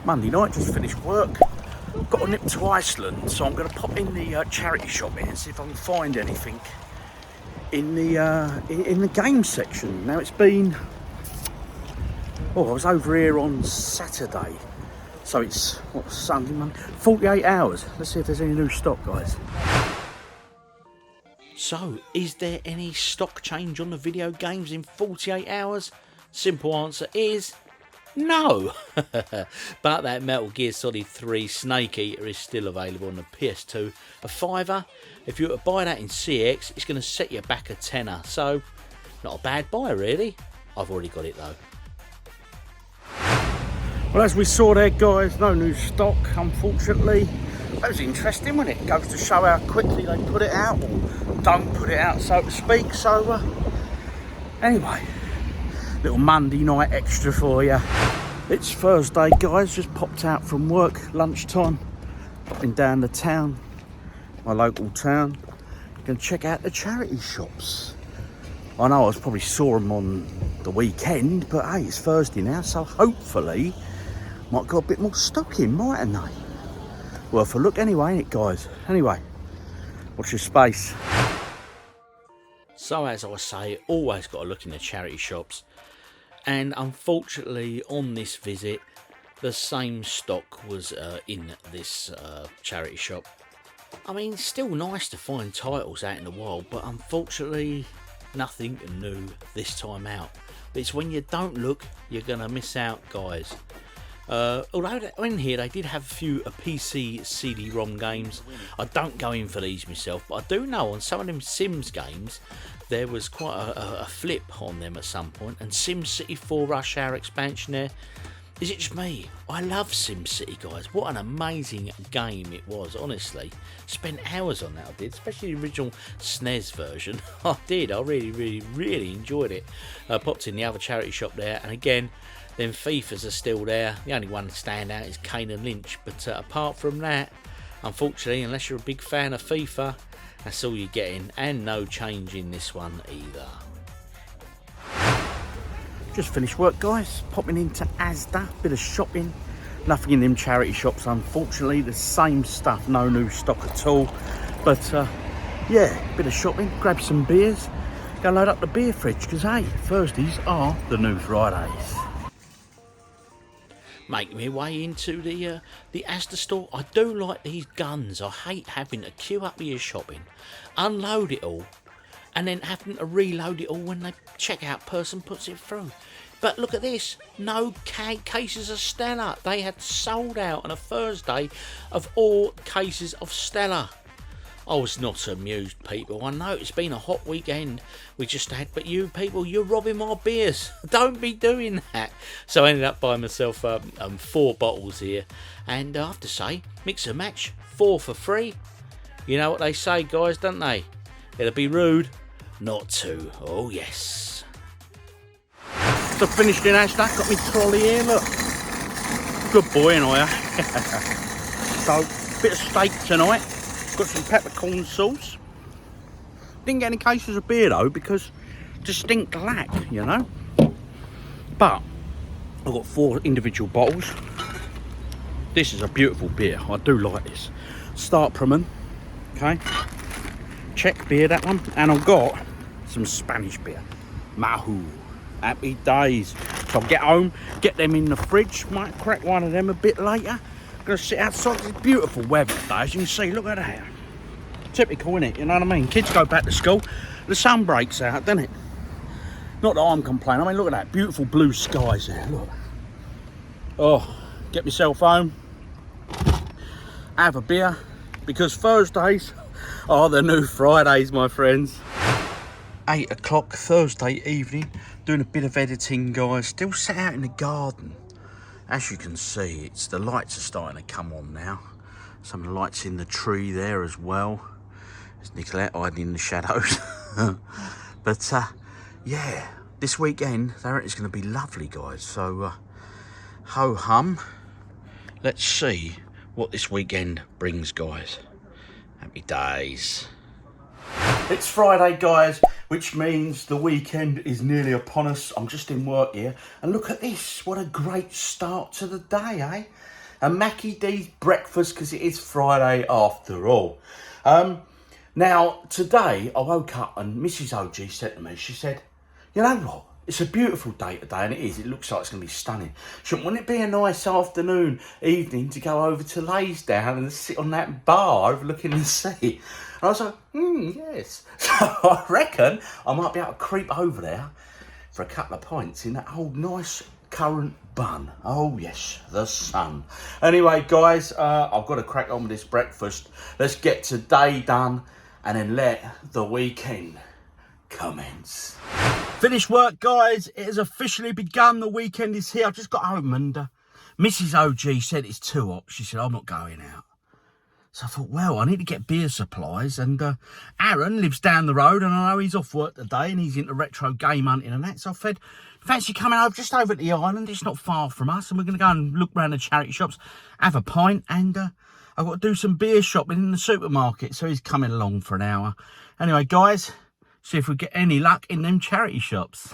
Monday night, just finished work. Got a nip to Iceland, so I'm going to pop in the charity shop here and see if I can find anything in the game section. Now it's been, I was over here on Saturday, so it's Sunday, Monday, 48 hours. Let's see if there's any new stock, guys. So, is there any stock change on the video games in 48 hours? Simple answer is no. But that Metal Gear Solid 3 Snake Eater is still available on the PS2, a £5. If you were to buy that in CEX, it's going to set you back a tenner. So, not a bad buy really. I've already got it though. Well, as we saw there, guys, no new stock, unfortunately. That was interesting, wasn't it? Goes to show how quickly they put it out, or don't put it out, so to speak. So, anyway, little Monday night extra for you. It's Thursday, guys. Just popped out from work, lunchtime. Popping down the town, my local town. Gonna check out the charity shops. I know I was probably saw them on the weekend, but hey, it's Thursday now, so hopefully might got a bit more stock in, mightn't they? Worth a look anyway, ain't it, guys? Anyway, watch your space. So, as I say, always got to look in the charity shops. And unfortunately, on this visit, the same stock was in this charity shop. I mean, still nice to find titles out in the wild, but unfortunately, nothing new this time out. But it's when you don't look, you're going to miss out, guys. Although in here they did have a few PC CD-ROM games. I don't go in for these myself, but I do know on some of them Sims games there was quite a flip on them at some point. And SimCity 4 Rush Hour expansion there. Is it just me? I love SimCity, guys. What an amazing game it was, honestly. Spent hours on that, I did, especially the original SNES version. I did. I really enjoyed it. Popped in the other charity shop there, and again, them FIFAs are still there. The only one to stand out is Kane and Lynch, but apart from that, unfortunately, unless you're a big fan of FIFA, that's all you're getting, and no change in this one either. Just finished work, guys. Popping into Asda, bit of shopping. Nothing in them charity shops, unfortunately. The same stuff, no new stock at all. But yeah, bit of shopping. Grab some beers. Go load up the beer fridge, because hey, Thursdays are the new Fridays. Make my way into the Asda store. I do like these guns. I hate having to queue up with your shopping, unload it all, and then having to reload it all when the checkout person puts it through. But look at this, no cases of Stella. They had sold out on a Thursday of all cases of Stella. I was not amused, people. I know it's been a hot weekend we just had, but you people, you're robbing my beers. Don't be doing that. So I ended up buying myself 4 bottles here. And I have to say, mix and match, 4 for free. You know what they say, guys, don't they? It'll be rude not to. Oh, yes. So finished in Asda, got me trolley here, look. Good boy, ain't I? So, bit of steak tonight. Got some peppercorn sauce. Didn't get any cases of beer though, because distinct lack, you know. But I've got 4 individual bottles. This is a beautiful beer. I do like this. Startpramen, okay. Czech beer, that one. And I've got some Spanish beer. Mahu. Happy days. So I'll get home, get them in the fridge. Might crack one of them a bit later. Gonna sit outside. It's beautiful weather today, as you can see. Look at that. Typical, innit? You know what I mean? Kids go back to school, the sun breaks out, doesn't it? Not that I'm complaining. I mean, look at that beautiful blue skies there. Look. Oh, get myself home, have a beer, because Thursdays are the new Fridays, my friends. 8 o'clock Thursday evening, doing a bit of editing, guys. Still sat out in the garden. As you can see, the lights are starting to come on now. Some of the lights in the tree there as well. There's Nicolette hiding in the shadows. But yeah, this weekend, they reckon it's going to be lovely, guys. So, ho-hum. Let's see what this weekend brings, guys. Happy days. It's Friday, guys, which means the weekend is nearly upon us. I'm just in work here, and look at this. What a great start to the day, eh? A Mackie D's breakfast, because it is Friday after all. Now, today I woke up and Mrs. OG said to me, she said, you know what? It's a beautiful day today, and it is. It looks like it's going to be stunning. Wouldn't it be a nice afternoon, evening to go over to Laysdown and sit on that bar overlooking the sea? And I was like, yes. So I reckon I might be able to creep over there for a couple of pints in that old nice currant bun. Oh yes, the sun. Anyway, guys, I've got to crack on with this breakfast. Let's get today done and then let the weekend commence. Finished work, guys. It has officially begun. The weekend is here. I just got home and Mrs. OG said it's too hot. She said, I'm not going out. So I thought, well, I need to get beer supplies. And Aaron lives down the road, and I know he's off work today and he's into retro game hunting and that. So I said, fancy coming over just over to the island. It's not far from us. And we're going to go and look around the charity shops, have a pint. And I've got to do some beer shopping in the supermarket. So he's coming along for an hour. Anyway, guys, see if we get any luck in them charity shops.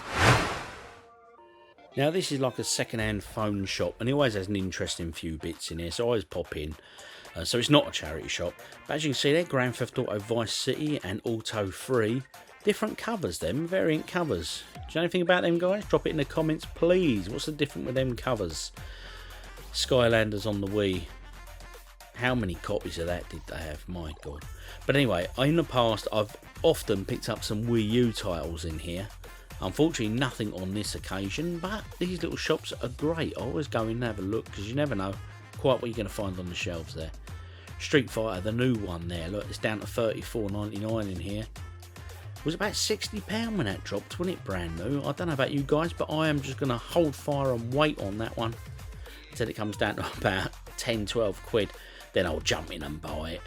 Now, this is like a second-hand phone shop, and it always has an interesting few bits in here, so I always pop in. So it's not a charity shop, but as you can see there, Grand Theft Auto Vice City and Auto 3. Different covers, them, variant covers. Do you know anything about them, guys? Drop it in the comments, please. What's the difference with them covers? Skylanders on the Wii. How many copies of that did they have? My God. But anyway, in the past, I've often picked up some Wii U titles in here. Unfortunately, nothing on this occasion, but these little shops are great. I always go in and have a look, because you never know quite what you're going to find on the shelves there. Street Fighter, the new one there, look, it's down to $34.99 in here. It was about £60 when that dropped, wasn't it, brand new? I don't know about you guys, but I am just going to hold fire and wait on that one until it comes down to about 10-12 quid. Then I'll jump in and buy it.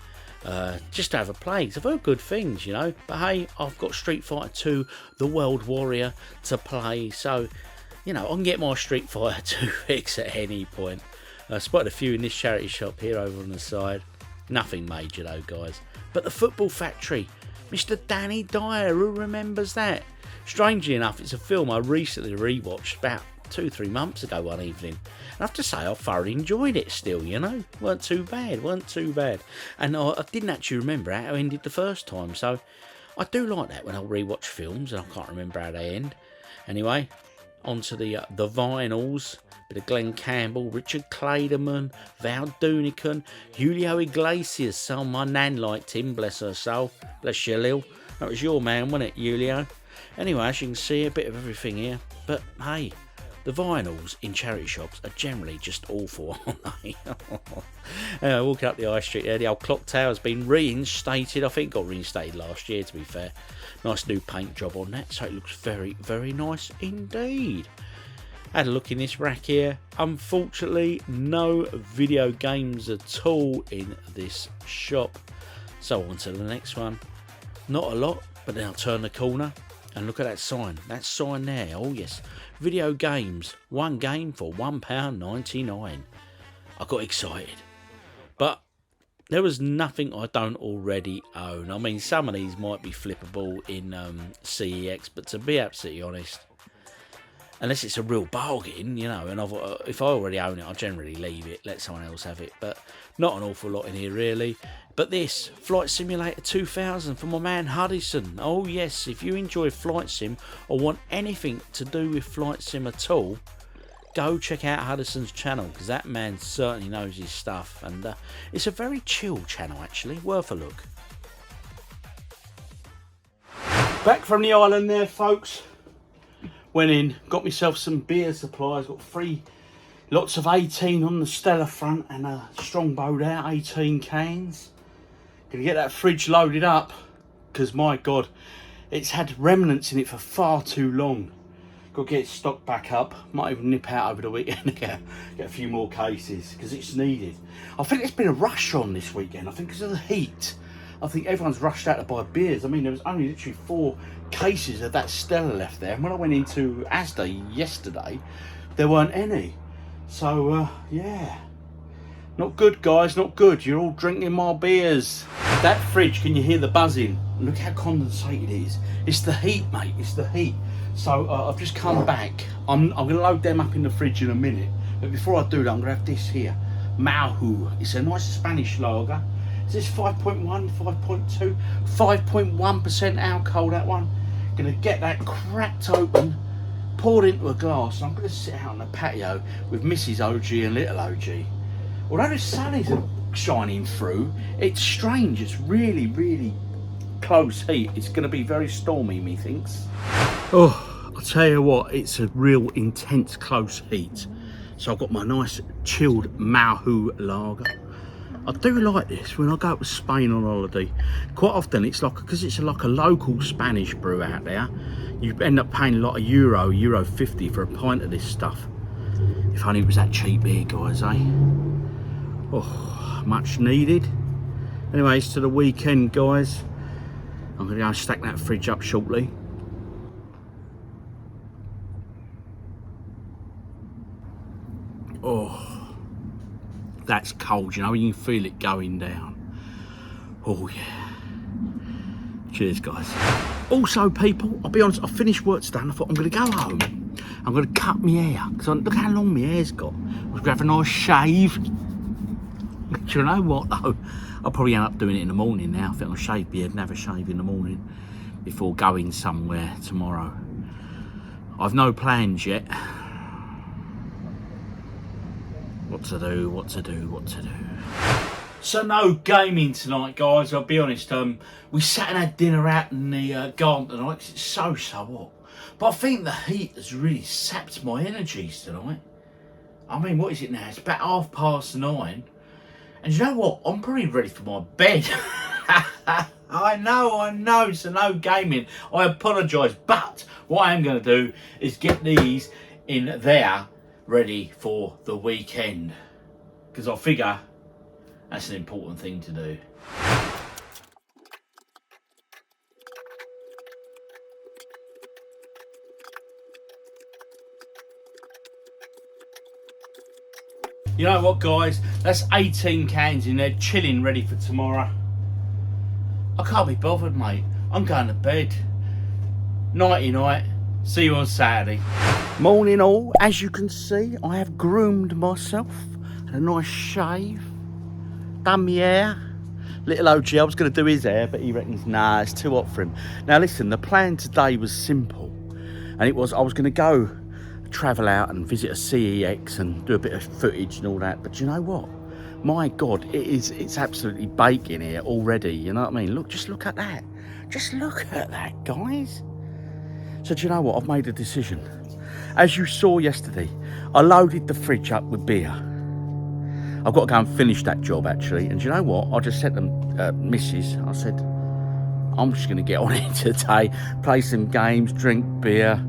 Just to have a play. I've heard good things, you know. But hey, I've got Street Fighter 2, The World Warrior to play. So, you know, I can get my Street Fighter 2 fix at any point. I spotted a few in this charity shop here over on the side. Nothing major though, guys. But the Football Factory. Mr. Danny Dyer, who remembers that? Strangely enough, it's a film I recently rewatched about 2-3 months ago one evening. And I have to say, I thoroughly enjoyed it still, you know. Weren't too bad. And I didn't actually remember how it ended the first time. So I do like that when I rewatch films and I can't remember how they end. Anyway, on to the vinyls. Bit of Glenn Campbell, Richard Clayderman, Val Doonican, Julio Iglesias. So my nan liked him, bless her soul. Bless you, Lil. That was your man, wasn't it, Julio? Anyway, as you can see, a bit of everything here. But hey, the vinyls in charity shops are generally just awful, aren't they? Walking up the high street there, the old clock tower has been reinstated. I think it got reinstated last year, to be fair. Nice new paint job on that, so it looks very, very nice indeed. Had a look in this rack here. Unfortunately, no video games at all in this shop. So on to the next one. Not a lot, but then I'll turn the corner and look at that sign. That sign there, oh yes. Video games, one game for £1.99. I got excited. But there was nothing I don't already own. I mean, some of these might be flippable in CEX, but to be absolutely honest, unless it's a real bargain, you know, and if I already own it, I generally leave it, let someone else have it, but not an awful lot in here really. But this, Flight Simulator 2000 for my man Huddison. Oh yes, if you enjoy Flight Sim or want anything to do with Flight Sim at all, go check out Huddison's channel, because that man certainly knows his stuff, and it's a very chill channel actually, worth a look. Back from the island there, folks. Went in, got myself some beer supplies, got lots of 18 on the Stella front and a Strongbow there, 18 cans. Gonna get that fridge loaded up, because my God, it's had remnants in it for far too long. Got to get it stocked back up. Might even nip out over the weekend and get a few more cases, because it's needed. I think there's been a rush on this weekend, I think because of the heat. I think everyone's rushed out to buy beers. I mean, there was only literally 4 cases of that Stella left there. And when I went into Asda yesterday, there weren't any. So, yeah. Not good, guys, not good. You're all drinking my beers. That fridge, can you hear the buzzing? Look how condensated it is. It's the heat, mate, it's the heat. So I've just come back. I'm going to load them up in the fridge in a minute. But before I do that, I'm going to have this here. Mauhu. It's a nice Spanish lager. Is this 5.1, 5.2? 5.1% alcohol, that one. Going to get that cracked open, poured into a glass. I'm going to sit out on the patio with Mrs. OG and little OG. Although the sun isn't shining through, it's strange. It's really, really close heat. It's going to be very stormy, methinks. Oh, I'll tell you what, it's a real intense close heat. So I've got my nice chilled Mauhu lager. I do like this when I go to Spain on holiday. Quite often it's like, because it's like a local Spanish brew out there, you end up paying like €1, €1.50 for a pint of this stuff. If only it was that cheap here, guys, eh? Oh, much needed. Anyways, to the weekend, guys. I'm going to go and stack that fridge up shortly. Oh, that's cold, you know, you can feel it going down. Oh, yeah. Cheers, guys. Also, people, I'll be honest, I finished work today and I thought I'm going to go home. I'm going to cut my hair, because look how long my hair's got. I'm going to have a nice shave. Do you know what though? I'll probably end up doing it in the morning now. I think I'll shave beard and have a shave in the morning before going somewhere tomorrow. I've no plans yet. What to do, what to do, what to do. So no gaming tonight, guys, I'll be honest. We sat and had dinner out in the garden tonight because it's so hot. But I think the heat has really sapped my energies tonight. I mean, what is it now? It's about 9:30. And you know what? I'm probably ready for my bed. I know, so no gaming. I apologise, but what I am going to do is get these in there ready for the weekend. Because I figure that's an important thing to do. You know what, guys? That's 18 cans in there, chilling, ready for tomorrow. I can't be bothered, mate. I'm going to bed. Nighty night. See you on Saturday. Morning all. As you can see, I have groomed myself. Had a nice shave. Done my hair. Little OG, I was going to do his hair, but he reckons, nah, it's too hot for him. Now listen, the plan today was simple. And it was, I was going to go travel out and visit a CEX and do a bit of footage and all that, but you know what, my god, it's absolutely baking here already, you know what I mean? Just look at that, guys. So do you know what, I've made a decision. As you saw yesterday, I loaded the fridge up with beer. I've got to go and finish that job actually, and do you know what, I just said to Mrs, I said, I'm just going to get on it today, play some games, drink beer,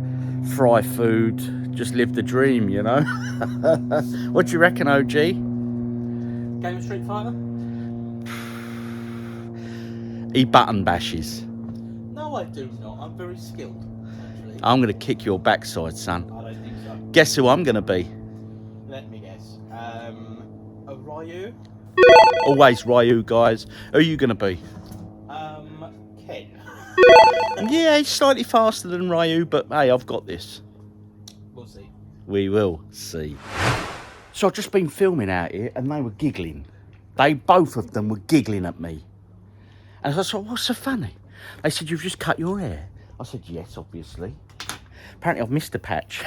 fry food, just live the dream, you know. What do you reckon, OG? Game of Street Fighter? He button bashes. No, I do not. I'm very skilled, actually. I'm going to kick your backside, son. I don't think so. Guess who I'm going to be? Let me guess. A Ryu? Always Ryu, guys. Who are you going to be? Ken. Yeah, he's slightly faster than Ryu, but hey, I've got this. We'll see. We will see. So I've just been filming out here and they were giggling. Both of them were giggling at me. And I thought, what's so funny? They said, you've just cut your hair. I said, yes, obviously. Apparently I've missed a patch.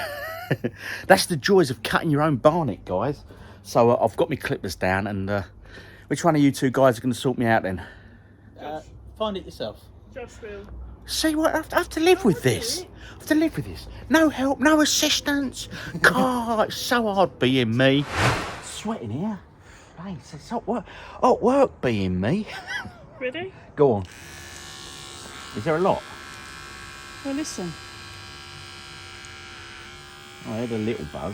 That's the joys of cutting your own barnet, guys. So I've got my clippers down and which one of you two guys are going to sort me out then? Find it yourself. Josh will. See what, I have to live with this. I have to live with this. No help, no assistance. God, it's so hard being me. Sweating here. Hey, it's hot work being me. Ready? Go on. Is there a lot? Well, listen. I had a little bug.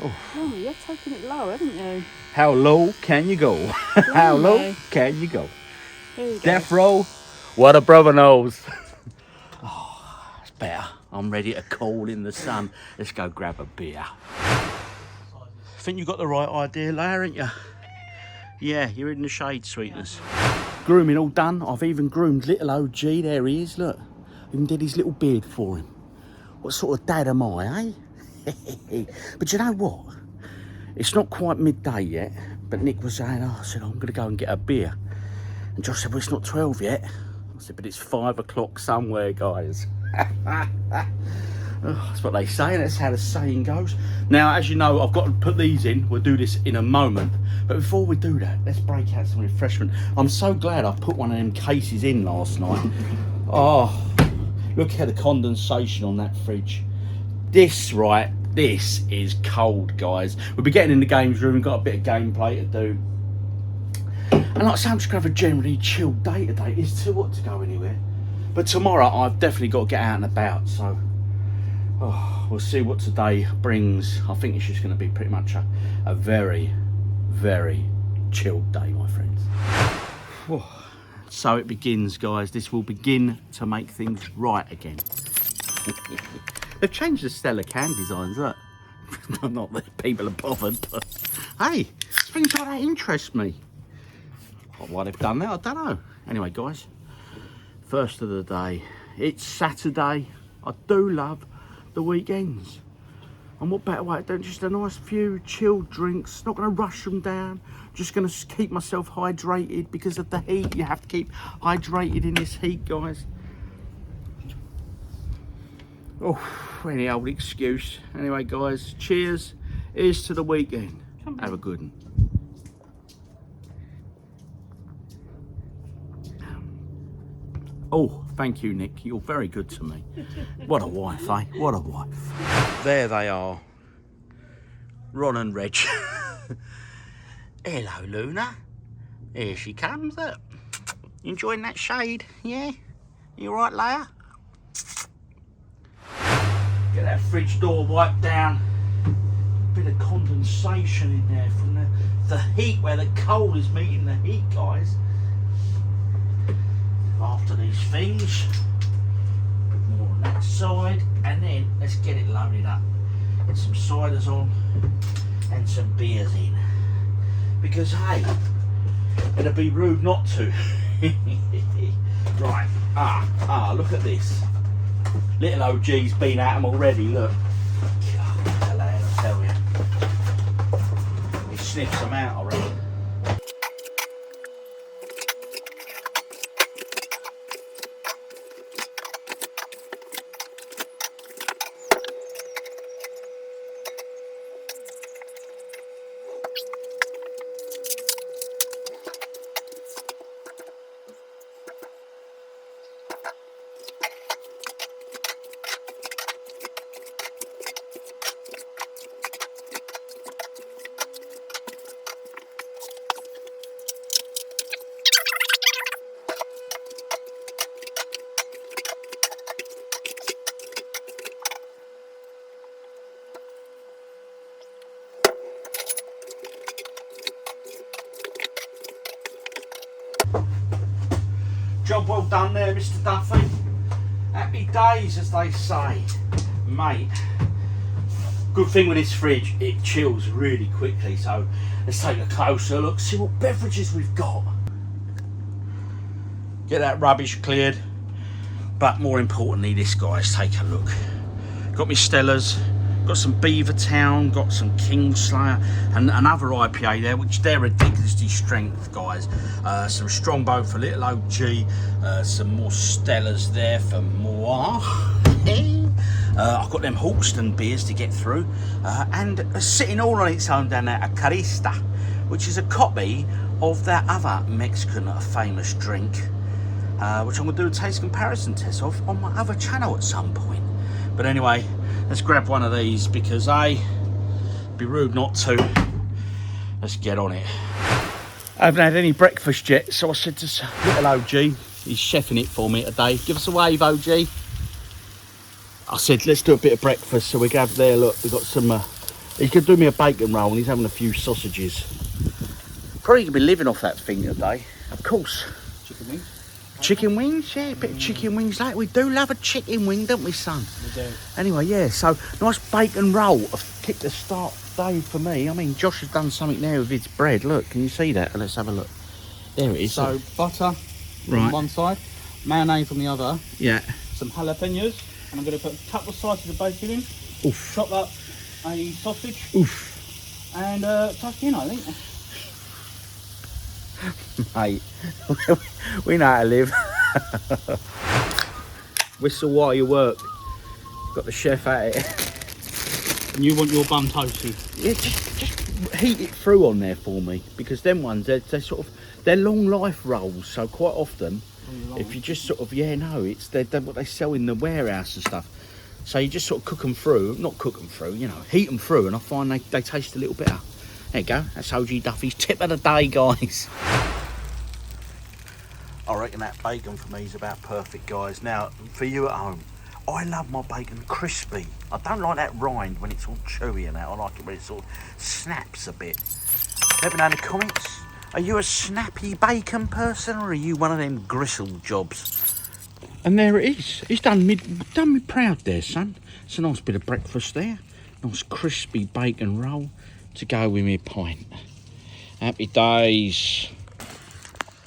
Oh, you're taking it low, haven't you? How low can you go? How low can you go? There you go. Death row. What a brother knows. better. I'm ready to cool in the sun. Let's go grab a beer. I think you got the right idea, Leia, haven't you? Yeah, you're in the shade, sweetness. Grooming all done. I've even groomed little OG. There he is, look. Even did his little beard for him. What sort of dad am I, eh? But you know what? It's not quite midday yet, but Nick was saying, oh, I said, I'm going to go and get a beer. And Josh said, well, it's not 12 yet. I said, but it's 5 o'clock somewhere, guys. Oh, that's what they say, that's how the saying goes. Now, as you know, I've got to put these in. We'll do this in a moment. But before we do that, let's break out some refreshment. I'm so glad I put one of them cases in last night. Oh, look at the condensation on that fridge. This is cold, guys. We'll be getting in the games room. We've got a bit of gameplay to do. And like I say, I'm just going to have a generally chilled day today. It's too hot to go anywhere. But tomorrow, I've definitely got to get out and about, so... Oh, we'll see what today brings. I think it's just going to be pretty much a very, very chilled day, my friends. So it begins, guys. This will begin to make things right again. They've changed the Stella can designs, look. Not that people are bothered, but hey, things like that interest me. Why they've done that, I don't know. Anyway, guys, first of the day. It's Saturday. I do love the weekends. And what better way to do it? Just a nice few chilled drinks. Not going to rush them down. Just going to keep myself hydrated because of the heat. You have to keep hydrated in this heat, guys. Oh, any old excuse. Anyway, guys, cheers. Here's to the weekend. Have a good one. Oh, thank you, Nick. You're very good to me. What a wife, eh? What a wife. There they are. Ron and Reg. Hello, Luna. Here she comes. Look. Enjoying that shade, yeah? You all right, Leia? Get that fridge door wiped down. Bit of condensation in there from the heat, where the coal is meeting the heat, guys. After these things, more on that side, and then let's get it loaded up. Get some ciders on and some beers in, because hey, it'd be rude not to. Right, look at this. Little OG's been at them already, look. God, lad, I tell you. He sniffs them out already. Job well done there, Mr. Duffy. Happy days, as they say, mate. Good thing with this fridge, it chills really quickly, so let's take a closer look, see what beverages we've got. Get that rubbish cleared, but more importantly, this, guys, take a look. Got me Stellas, got some Beavertown, got some Kingslayer, and another IPA there, which they're ridiculously strength, guys. Some Strongbow for little OG, some more Stellas there for moi. I've got them Hawkston beers to get through, and sitting all on its own down there, a Carista, which is a copy of that other Mexican famous drink, which I'm going to do a taste comparison test of on my other channel at some point. But anyway, let's grab one of these, because it'd be rude not to. Let's get on it. I haven't had any breakfast yet, so I said to little OG, he's chefing it for me today. Give us a wave, OG. I said, let's do a bit of breakfast, so we go over there. Look, we've got some, he could do me a bacon roll, and he's having a few sausages. Probably gonna be living off that thing today. Of course. Chicken wings? Chicken wings, yeah, a bit of chicken wings later. We do love a chicken wing, don't we, son? We do. Anyway, yeah, so nice bacon roll. I've kicked the start day for me. I mean, Josh has done something there with his bread. Look, can you see that? Let's have a look. There it is. So butter Right. on one side, mayonnaise on the other, Yeah. some jalapenos, and I'm going to put a couple of slices of bacon in, Oof. chop up a sausage, Oof. and tuck in, I think. Mate, we know how to live. Whistle while you work. Got the chef at it. And you want your bun toasty. Yeah, just heat it through on there for me, because them ones, they're sort of, they're long life rolls, so quite often if you just sort of, it's they're what they sell in the warehouse and stuff, so you just sort of cook them through, not cook them through, you know, heat them through, and I find they taste a little better. There you go, that's OGDuffy's tip of the day, guys. I reckon that bacon for me is about perfect, guys. Now, for you at home, I love my bacon crispy. I don't like that rind when it's all chewy and that. I like it when it sort of snaps a bit. Let me know in the comments. Are you a snappy bacon person, or are you one of them gristle jobs? And there it is. It's done me proud there, son. It's a nice bit of breakfast there. Nice crispy bacon roll to go with me pint. Happy days.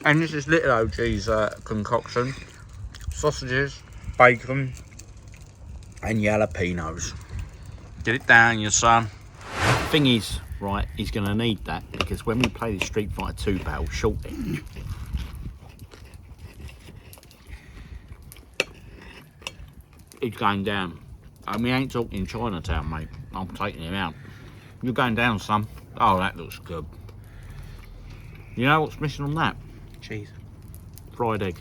And this is little OG's concoction. Sausages, bacon, and jalapenos. Get it down, your son. Thing is, right, he's going to need that, because when we play the Street Fighter 2 battle shortly, he's going down. And we ain't talking Chinatown, mate. I'm taking him out. You're going down, son. Oh, that looks good. You know what's missing on that? Cheese. Fried egg.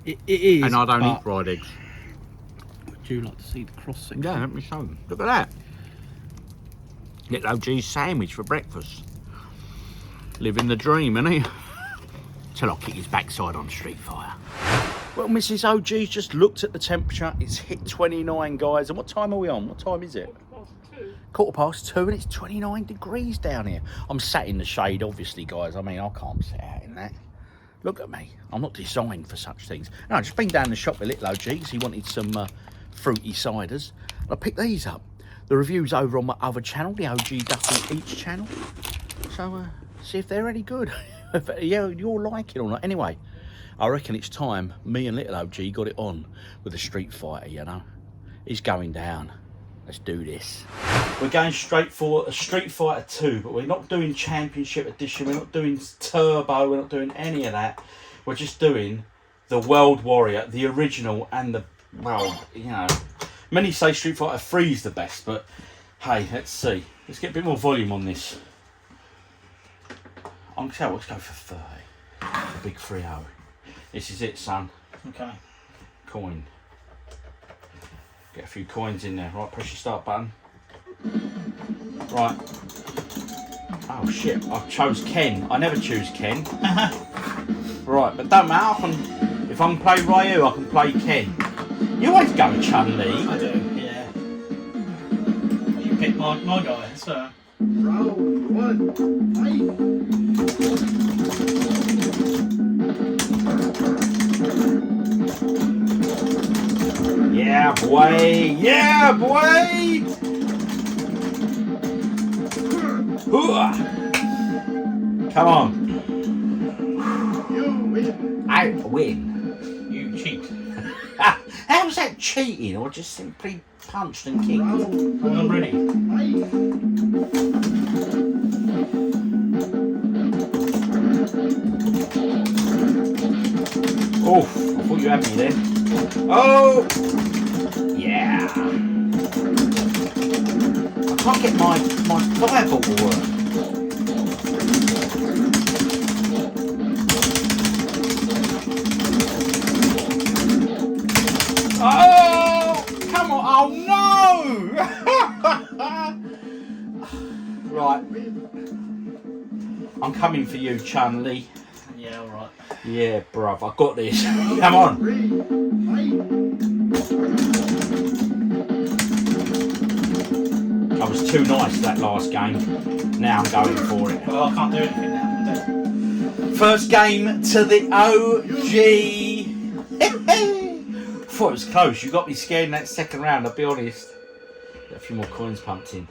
It is. And I don't eat fried eggs. Would you like to see the cross section? Yeah, let me show them. Look at that. Little OG's sandwich for breakfast. Living the dream, isn't he? Till I kick his backside on Street Fighter. Well, Mrs. OG's just looked at the temperature. It's hit 29, guys. And what time are we on? What time is it? 2:15, and it's 29 degrees down here. I'm sat in the shade, obviously, guys. I mean, I can't sit out in that. Look at me. I'm not designed for such things. No, I've just been down the shop with little OG because he wanted some fruity ciders. I picked these up. The review's over on my other channel, the OGDuffy Eats channel. So, see if they're any good. Yeah, you'll like it or not. Anyway, I reckon it's time me and little OG got it on with the Street Fighter, you know. He's going down. Let's do this. We're going straight for a Street Fighter 2, but we're not doing Championship Edition, we're not doing Turbo, we're not doing any of that. We're just doing the World Warrior, the original, and the, well, you know, many say Street Fighter 3 is the best, but hey, let's see. Let's get a bit more volume on this. I'm going to let's go for 30. A big 3-0. This is it, son. Okay. Coin. Get a few coins in there. Right, press your start button. Right. Oh shit, I chose Ken. I never choose Ken. Right, but don't matter. If I can play Ryu, I can play Ken. You always go Chun-Li. I do, yeah. You picked my guy, so. Round one, Yeah, boy. Yeah, boy. Hooah. Come on. you win. I win. You cheat. How was that cheating, or just simply punched and kicked? Round I'm ready. Oh, I thought you had me then. Oh! Yeah. I can't get my fireball to work. Oh! Come on! Oh no! Right. I'm coming for you, Chun-Li. Yeah, alright. Yeah, bruv, I got this. Come on. I was too nice that last game. Now I'm going for it. Well, I can't do anything now. First game to the OG thought it was close. You got me scared in that second round, I'll be honest. Get a few more coins pumped in.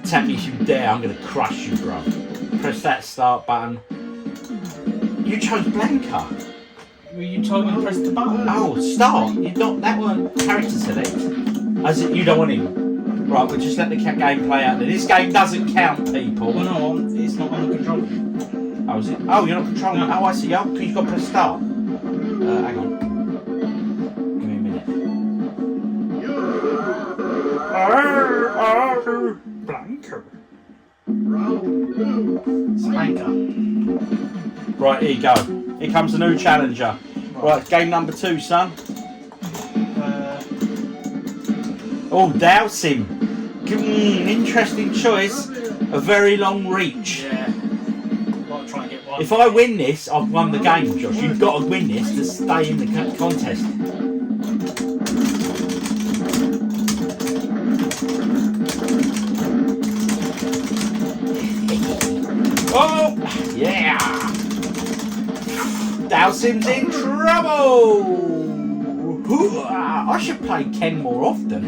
Tap me if you dare, I'm going to crush you, bro. Press that start button. You chose Blanca. Well, you told me to press the button. Oh, start. You not that weren't character select. As it, you don't want him. Right, we'll just let the game play out. This game doesn't count, people. Well, no, it's not under control. Oh, is it? Oh, you're not controlling it. Oh, I see. Oh, you've got to press start. Hang on. Give me a minute. Blanca. Round 2. Spanker. Right, here you go. Here comes the new challenger. Right, game number 2, son. Oh, douse him. Interesting choice. A very long reach. Yeah. Gotta try and get one. If I win this, I've won the game, Josh. You've got to win this to stay in the contest. Oh, yeah. Dowson's in trouble. I should play Ken more often.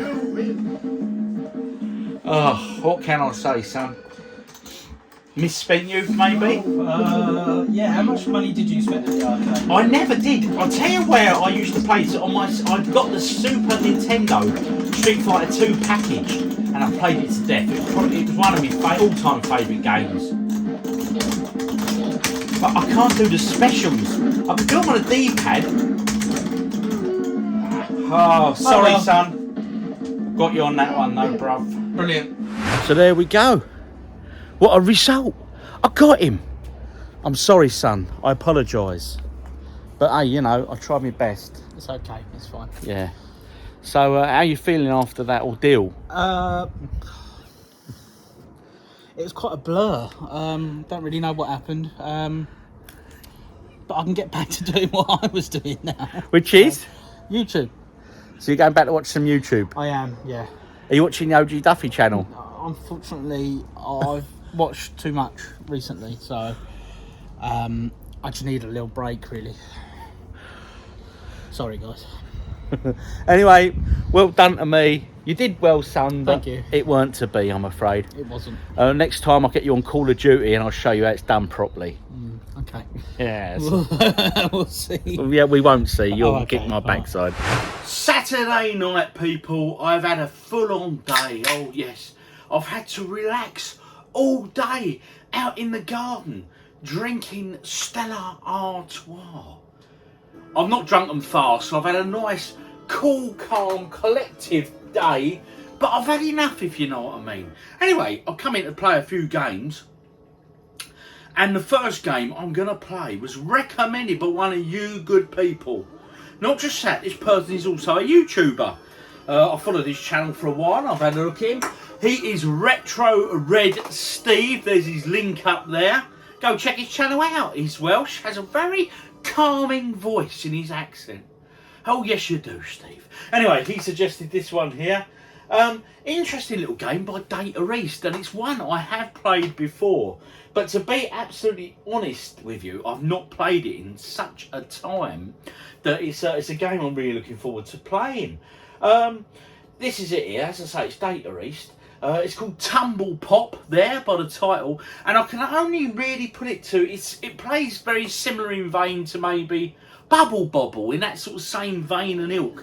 Oh, what can I say, son? Misspent youth, maybe? Yeah, how much money did you spend at the arcade? I never did. I'll tell you where I used to play it on my. I've got the Super Nintendo Street Fighter 2 package, and I played it to death. It was one of my all-time favourite games. But I can't do the specials. I can do them on a D-pad. Oh, sorry, son. Got you on that one, though, bruv. Brilliant. So there we go. What a result. I got him. I'm sorry, son. I apologise. But hey, you know, I tried my best. It's okay. It's fine. Yeah. So how are you feeling after that ordeal? It was quite a blur. Don't really know what happened. But I can get back to doing what I was doing now. Which is? YouTube. So you're going back to watch some YouTube? I am, yeah. Are you watching the OGDuffy channel? Unfortunately, I've watched too much recently, so I just need a little break, really. Sorry, guys. Anyway, well done to me. You did well, son, but Thank you. it weren't to be, I'm afraid. It wasn't. Next time I'll get you on Call of Duty and I'll show you how it's done properly. Okay. Yeah. We'll see. Yeah, we won't see. You'll okay, kick my alright. backside. Saturday night, people. I've had a full-on day. Oh, yes. I've had to relax all day out in the garden drinking Stella Artois. I've not drunk them fast, so I've had a nice, cool, calm, collective day. But I've had enough, if you know what I mean. Anyway, I've come in to play a few games. And the first game I'm going to play was recommended by one of you good people. Not just that, this person is also a YouTuber. I followed his channel for a while. I've had a look at him. He is Retro Red Steve. There's his link up there. Go check his channel out. He's Welsh. Has a very calming voice in his accent. Oh, yes, you do, Steve. Anyway, he suggested this one here. Interesting little game by Data East, and it's one I have played before. But to be absolutely honest with you, I've not played it in such a time that it's a game I'm really looking forward to playing. This is it here, as I say, it's Data East. It's called Tumble Pop there by the title, and I can only really put it to it plays very similar in vein to maybe Bubble Bobble, in that sort of same vein and ilk,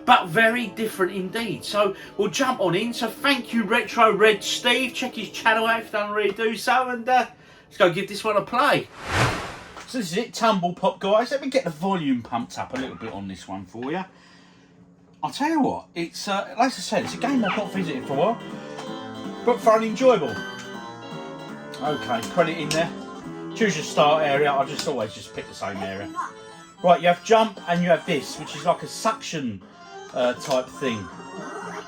but very different indeed. So we'll jump on in. So thank you, Retro Red Steve. Check his channel out if you don't already do so, and let's go give this one a play. So this is it, Tumble Pop, guys. Let me get the volume pumped up a little bit on this one for you. I'll tell you what, it's like I said, it's a game I've not visited for a while, but fun and enjoyable. Okay, credit in there. Choose your start area. I just always just pick the same area. Right, you have jump and you have this, which is like a suction type thing.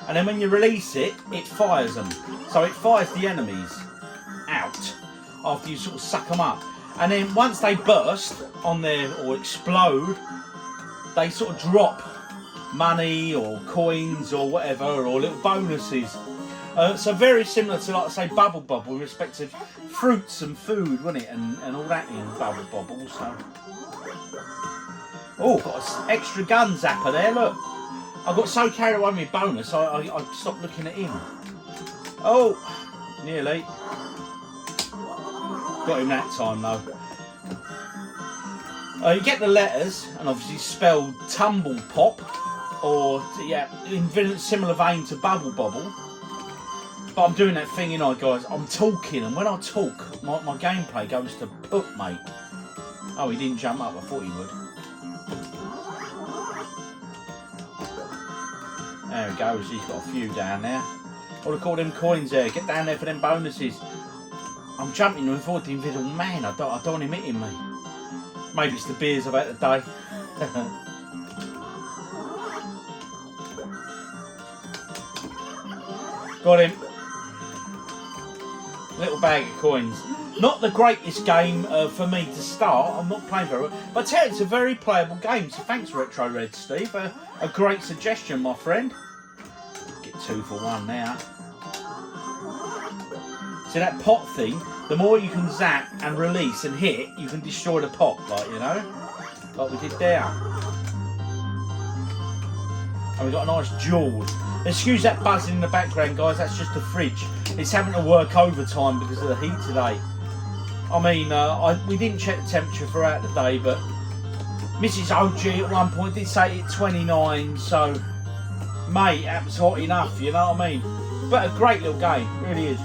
And then when you release it, it fires them. So it fires the enemies out after you sort of suck them up. And then once they burst on there or explode, they sort of drop money or coins or whatever, or little bonuses. So very similar to, like I say, Bubble Bobble in respect of fruits and food, wasn't it? And all that in Bubble Bobble. So Oh, got an extra gun zapper there, look. I got so carried away with my bonus, I stopped looking at him. Oh, nearly. Got him that time though. You get the letters, and obviously spelled Tumble Pop, or yeah, in similar vein to Bubble Bobble. But I'm doing that thing, you know, guys. I'm talking, and when I talk, my gameplay goes to poop, mate. Oh, he didn't jump up. I thought he would. There he goes. He's got a few down there. What do I call them coins there? Get down there for them bonuses. I'm jumping before the invisible man. I don't want him hitting me. Maybe it's the beers I've had today. Got him. Little bag of coins. Not the greatest game for me to start. I'm not playing very well. But I tell you, it's a very playable game. So thanks, Retro Red Steve. A great suggestion, my friend. Get 2 for 1 now. See that pot thing? The more you can zap and release and hit, you can destroy the pot, like, you know? Like we did there. And we got a nice Jaws. Excuse that buzzing in the background, guys. That's just the fridge. It's having to work overtime because of the heat today. I mean, we didn't check the temperature throughout the day, but Mrs. OG at one point did say it's 29, so mate, that was hot enough, you know what I mean? But a great little game, really is.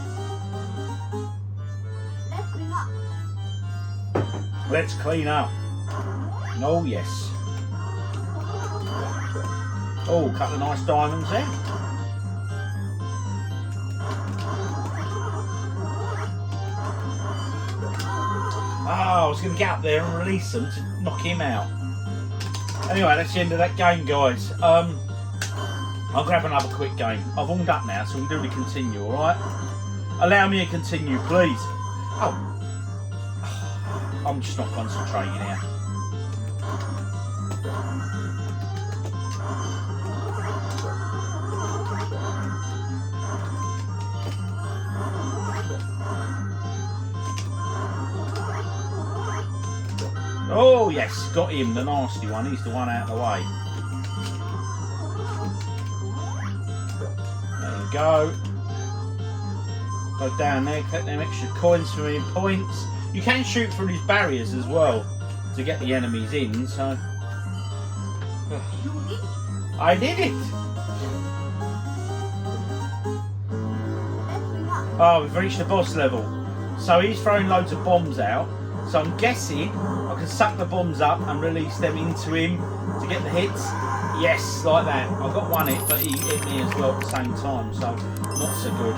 Let's clean up. Oh yes. Oh, a couple of nice diamonds there. Oh, I was going to get up there and release them to knock him out. Anyway, that's the end of that game, guys. I'll grab another quick game. I've warmed up now, so we can do the continue, alright? Allow me to continue, please. Oh. I'm just not concentrating here. Oh yes, got him, the nasty one. He's the one out of the way. There you go. Go down there, collect them extra coins for me, points. You can shoot through these barriers as well to get the enemies in, so... I did it! Oh, we've reached the boss level. So he's throwing loads of bombs out. So I'm guessing I can suck the bombs up and release them into him to get the hits. Yes, like that. I got one hit, but he hit me as well at the same time, so not so good.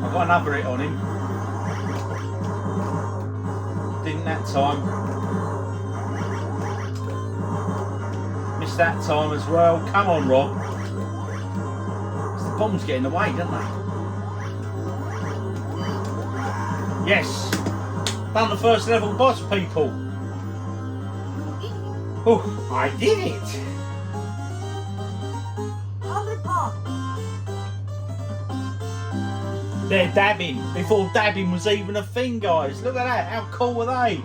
I got another hit on him. Didn't that time. Missed that time as well. Come on, Rob. The bombs get in the way, don't they? Yes. Done the first level boss, people. Oh, I did it. They're dabbing before dabbing was even a thing, guys. Look at that. How cool are they?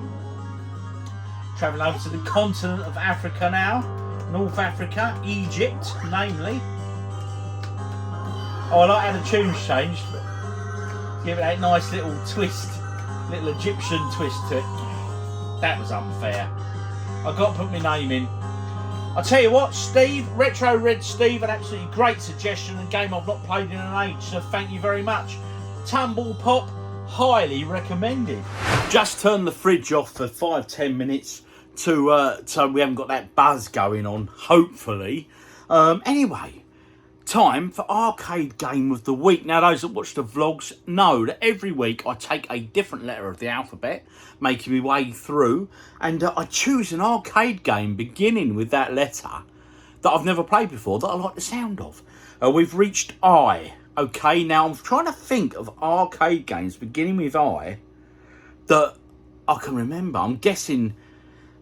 Travelling over to the continent of Africa now. North Africa, Egypt, namely. Oh, I like how the tune's changed. Give it that nice little twist, little Egyptian twist to it. That was unfair. I got to put my name in. I'll tell you what, Steve, Retro Red Steve, an absolutely great suggestion, a game I've not played in an age, so thank you very much. Tumble Pop, highly recommended. Just turned the fridge off for 5-10 minutes. So we haven't got that buzz going on, hopefully. Anyway, time for Arcade Game of the Week. Now, those that watch the vlogs know that every week I take a different letter of the alphabet, making my way through, and I choose an arcade game beginning with that letter that I've never played before, that I like the sound of. We've reached I. Okay, now I'm trying to think of arcade games beginning with I that I can remember. I'm guessing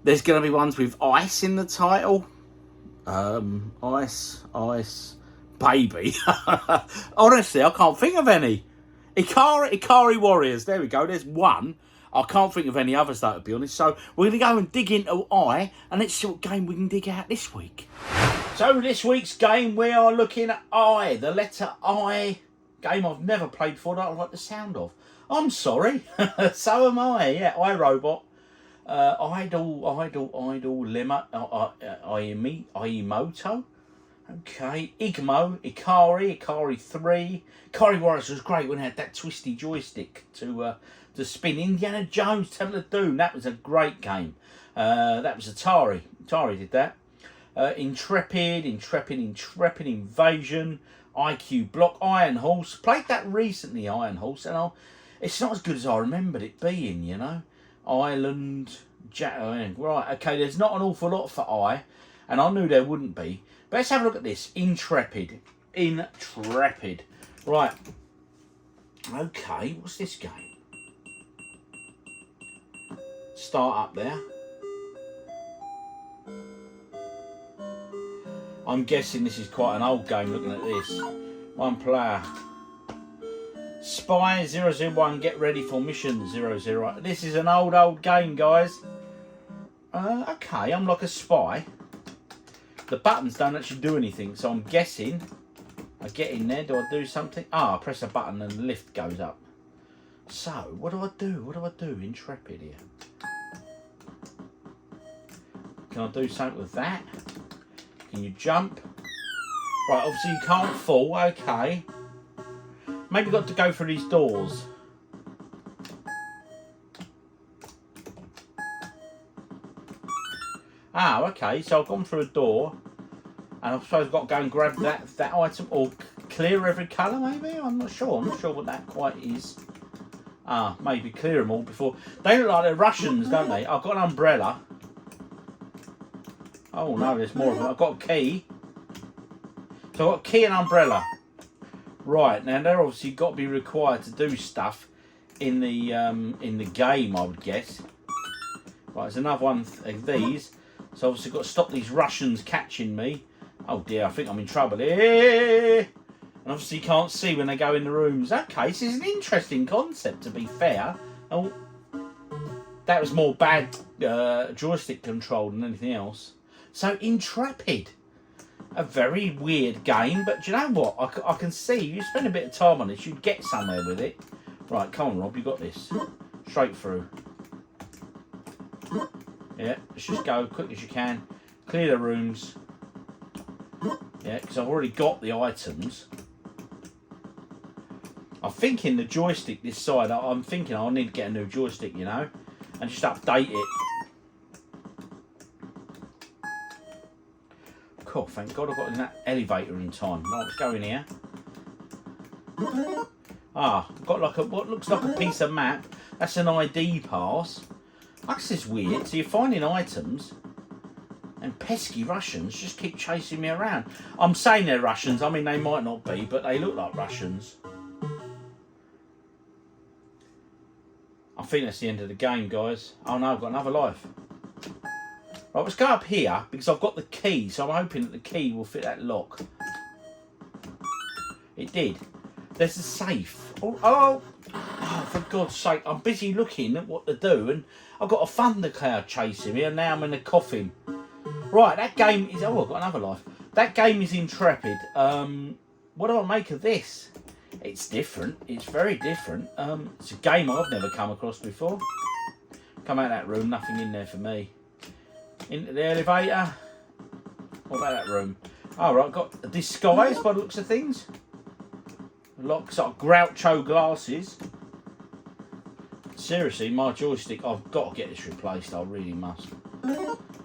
there's going to be ones with ice in the title. Ice, baby. Honestly, I can't think of any. Ikari Warriors. There we go. There's one. I can't think of any others, though, to be honest. So we're going to go and dig into I, and let's see what game we can dig out this week. So this week's game, we are looking at I, the letter I. Game I've never played before that I like the sound of. I'm sorry. So am I. Yeah, iRobot. Idle, Limit, Imoto. Okay, Igmo, Ikari 3. Ikari Warriors was great when it had that twisty joystick to spin. Indiana Jones, Temple of Doom, that was a great game. That was Atari. Atari did that. Intrepid Invasion, IQ Block, Iron Horse. Played that recently, Iron Horse, and it's not as good as I remembered it being, you know. Island, right, okay, there's not an awful lot for I, and I knew there wouldn't be. But let's have a look at this. Intrepid. Right. Okay, what's this game? Start up there. I'm guessing this is quite an old game looking at this. One player. Spy 001, get ready for mission 00. This is an old game, guys. Okay, I'm like a spy. The buttons don't actually do anything, so I'm guessing I get in there. Do I do something? I press a button and the lift goes up. So, what do I do? Intrepid here. Can I do something with that? Can you jump? Right, obviously you can't fall. Okay. Maybe got to go through these doors. Ah, okay, so I've gone through a door, and I suppose I've got to go and grab that item, or clear every colour, maybe? I'm not sure what that quite is. Ah, maybe clear them all before. They look like they're Russians, don't they? I've got an umbrella. Oh no, there's more of them. I've got a key. So I've got a key and umbrella. Right, now they're obviously got to be required to do stuff in the game, I would guess. Right, there's another one of these. So obviously got to stop these Russians catching me. Oh dear, I think I'm in trouble here. And obviously you can't see when they go in the rooms. Okay, this is an interesting concept, to be fair. Oh, that was more bad joystick control than anything else. So Intrepid. A very weird game, but do you know what? I can see, you spend a bit of time on this, you'd get somewhere with it. Right, come on Rob, you got this. Straight through. Yeah, let's just go quick as you can. Clear the rooms. Yeah, because I've already got the items. I'm thinking the joystick this side, I'm thinking I need to get a new joystick, you know, and just update it. Cool, thank God I got in that elevator in time. Right, let's go in here. Ah, I've got like what looks like a piece of map. That's an ID pass. This is weird. So you're finding items, and pesky Russians just keep chasing me around. I'm saying they're Russians. I mean, they might not be, but they look like Russians. I think that's the end of the game, guys. Oh no, I've got another life. Right, let's go up here, because I've got the key, so I'm hoping that the key will fit that lock. It did. There's a safe. Oh, for God's sake, I'm busy looking at what to do, and I've got a thunder cloud chasing me, and now I'm in a coffin. Right, that game is... Oh, I've got another life. That game is Intrepid. What do I make of this? It's different. It's very different. It's a game I've never come across before. Come out of that room, nothing in there for me. Into the elevator. What about that room? Oh, right, got a disguise by the looks of things. Looks like Groucho glasses. Seriously, my joystick, I've got to get this replaced. I really must.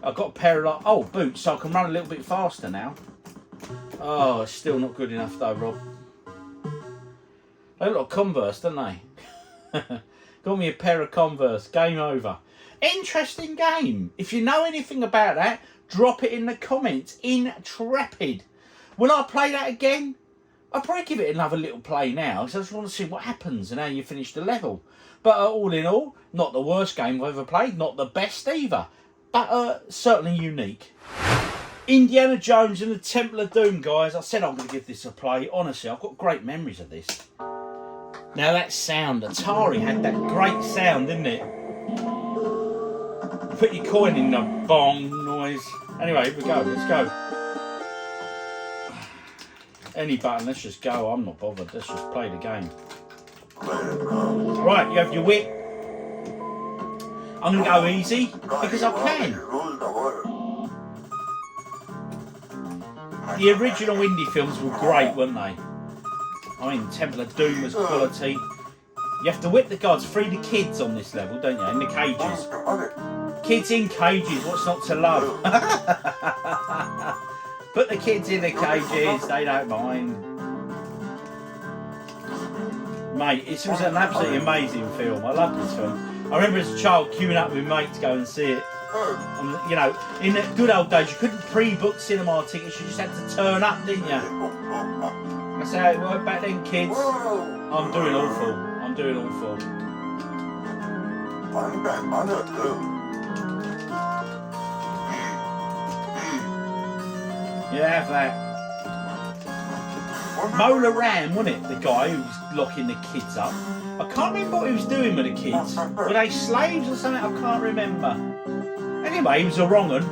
I've got a pair of boots, so I can run a little bit faster now. Oh, it's still not good enough though, Rob. They look like Converse, don't they? Got me a pair of Converse. Game over. Interesting game. If you know anything about that, drop it in the comments. Intrepid. Will I play that again? I'll probably give it another little play now, because I just want to see what happens and how you finish the level. But all in all, not the worst game I've ever played, not the best either, but certainly unique. Indiana Jones and the Temple of Doom, guys. I said I'm going to give this a play. Honestly, I've got great memories of this. Now that sound, Atari had that great sound, didn't it? You put your coin in the bong noise. Anyway, here we go. Let's go. Any button, let's just go. I'm not bothered. Let's just play the game. Right, you have your whip. I'm going to go easy because I can. The original indie films were great, weren't they? I mean, Temple of Doom was quality. You have to whip the gods, free the kids on this level, don't you? In the cages. Kids in cages, what's not to love? Put the kids in the cages, they don't mind. Mate, this was an absolutely amazing film. I love this film. I remember as a child queuing up with mates to go and see it. And, you know, in the good old days, you couldn't pre-book cinema tickets, you just had to turn up, didn't you? That's how it worked back then, kids. I'm doing awful. I'm doing awful. Yeah, have that. Mola Ram, wasn't it? The guy who was locking the kids up. I can't remember what he was doing with the kids. Were they slaves or something? I can't remember. Anyway, he was a wrong un.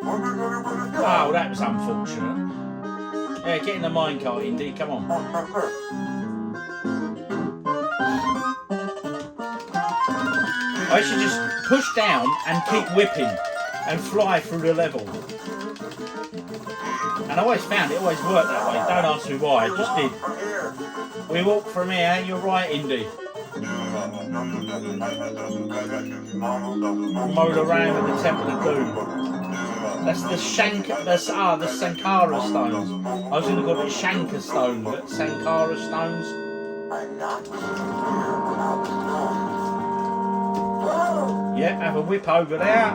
Oh, that was unfortunate. Yeah, get in the minecart, Indy, come on. I should just push down and keep whipping and fly through the level. And I always found it always worked that way. Don't ask me why, it just did. We walk from here, you're right, Indy. Mola around with the Temple of Doom. That's the the Sankara stones. I was going to call it Shankar stone, but Sankara stones. Yeah, have a whip over there.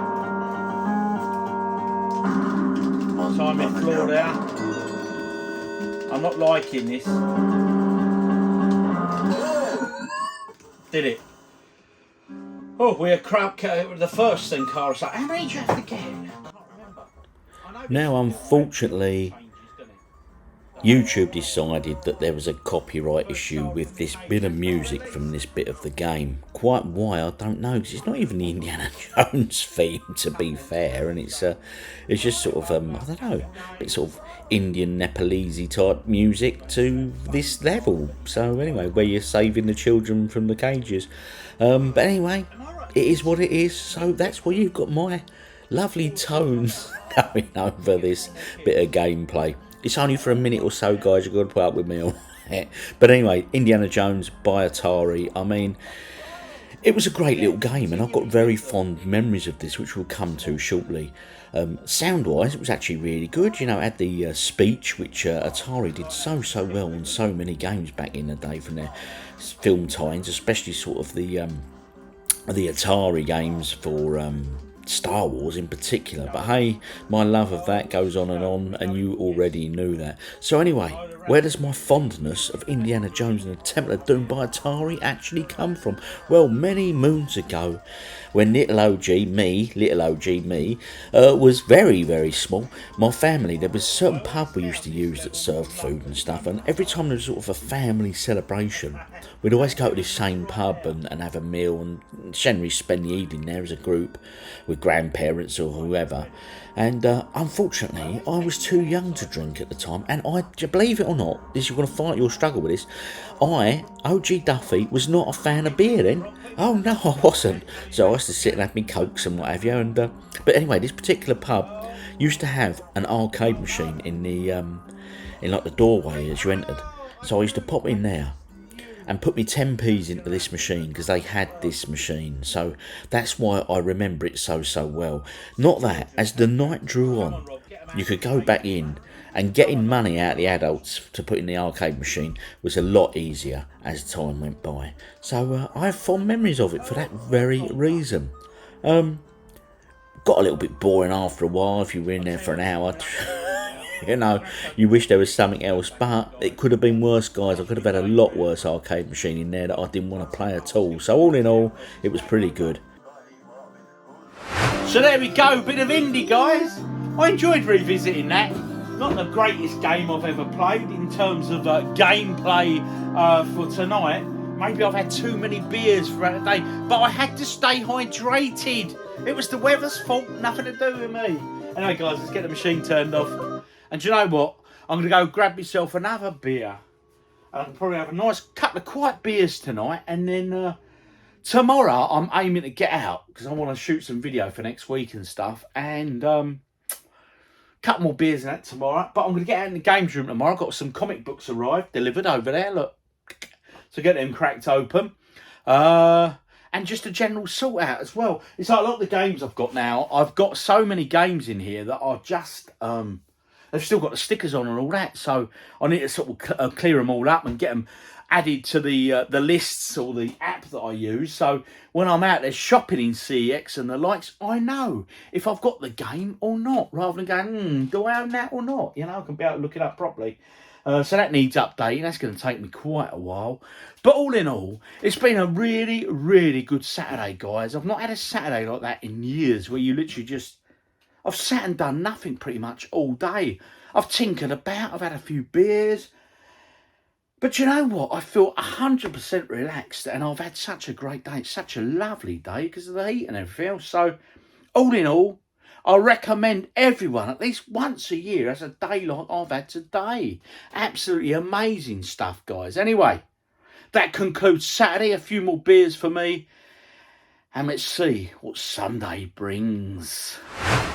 Time it floor there. I'm not liking this. Did it? Oh, we're the first Sankara stone. How many did you have to get? Now, unfortunately, YouTube decided that there was a copyright issue with this bit of music from this bit of the game. Quite why, I don't know, because it's not even the Indiana Jones theme, to be fair, and it's just sort of, I don't know, it's sort of Indian Nepalese type music to this level. So anyway, where you're saving the children from the cages. But anyway, it is what it is, so that's why you've got my lovely tones going over this bit of gameplay. It's only for a minute or so, guys. You've got to put up with me all that. But anyway, Indiana Jones by Atari. I mean, it was a great little game, and I've got very fond memories of this, which we'll come to shortly. Sound-wise, it was actually really good. You know, it had the speech, which Atari did so well on so many games back in the day from their film tie-ins, especially sort of the Atari games for Star Wars in particular. But hey, my love of that goes on, and you already knew that. So anyway, where does my fondness of Indiana Jones and the Temple of Doom by Atari actually come from? Well, many moons ago, when little OG me, was very small, my family, there was a certain pub we used to use that served food and stuff, and every time there was sort of a family celebration, we'd always go to this same pub and have a meal, and generally spend the evening there as a group with grandparents or whoever. And unfortunately, I was too young to drink at the time, and believe it or not, you're going to fight your struggle with this, OGDuffy, was not a fan of beer then. Oh no, I wasn't. So I used to sit and have me cokes and what have you. And but anyway, this particular pub used to have an arcade machine in the in like the doorway as you entered. So I used to pop in there and put me 10p's into this machine, because they had this machine. So that's why I remember it so well. Not that, as the night drew on, you could go back in, and getting money out of the adults to put in the arcade machine was a lot easier as time went by. So I have fond memories of it for that very reason. Got a little bit boring after a while if you were in there for an hour. You know, you wish there was something else, but it could have been worse, guys. I could have had a lot worse arcade machine in there that I didn't want to play at all. So all in all, it was pretty good. So there we go, bit of indie, guys. I enjoyed revisiting that. Not the greatest game I've ever played in terms of gameplay for tonight. Maybe I've had too many beers throughout the day, but I had to stay hydrated. It was the weather's fault, nothing to do with me. Anyway, guys, let's get the machine turned off. And do you know what? I'm going to go grab myself another beer. I'll probably have a nice couple of quiet beers tonight, and then tomorrow I'm aiming to get out because I want to shoot some video for next week and stuff, and couple more beers and that tomorrow. But I'm going to get out in the games room tomorrow. I've got some comic books arrived, delivered over there, look. So get them cracked open. And just a general sort out as well. It's like a lot of the games I've got now. I've got so many games in here that are just... they've still got the stickers on and all that. So I need to sort of clear them all up and get them added to the lists or the app that I use. So when I'm out there shopping in CEX and the likes, I know if I've got the game or not, rather than going, do I own that or not? You know, I can be able to look it up properly. So that needs updating. That's going to take me quite a while. But all in all, it's been a really, really good Saturday, guys. I've not had a Saturday like that in years where you literally just... I've sat and done nothing pretty much all day. I've tinkered about. I've had a few beers. But you know what? I feel 100% relaxed, and I've had such a great day. It's such a lovely day because of the heat and everything else. So, all in all, I recommend everyone at least once a year has a day like I've had today. Absolutely amazing stuff, guys. Anyway, that concludes Saturday. A few more beers for me. And let's see what Sunday brings.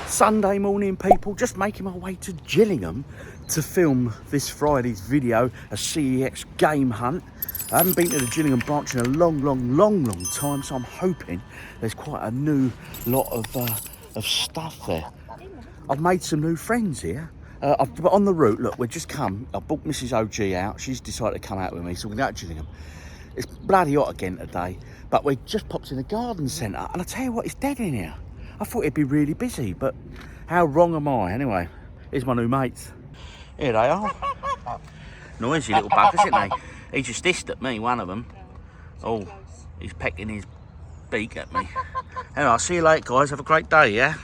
Sunday morning, people. Just making my way to Gillingham to film this Friday's video, a CEX game hunt. I haven't been to the Gillingham branch in a long time, so I'm hoping there's quite a new lot of stuff there. I've made some new friends here. But on the route, look, we've just come. I booked Mrs. OG out. She's decided to come out with me, so we're going to Gillingham. It's bloody hot again today, but we just popped in the garden centre, and I tell you what, it's dead in here. I thought it'd be really busy, but how wrong am I? Anyway, here's my new mates. Here they are. Noisy little buggers, aren't they? He just hissed at me, one of them. Oh, he's pecking his beak at me. Anyway, I'll see you later, guys. Have a great day, yeah?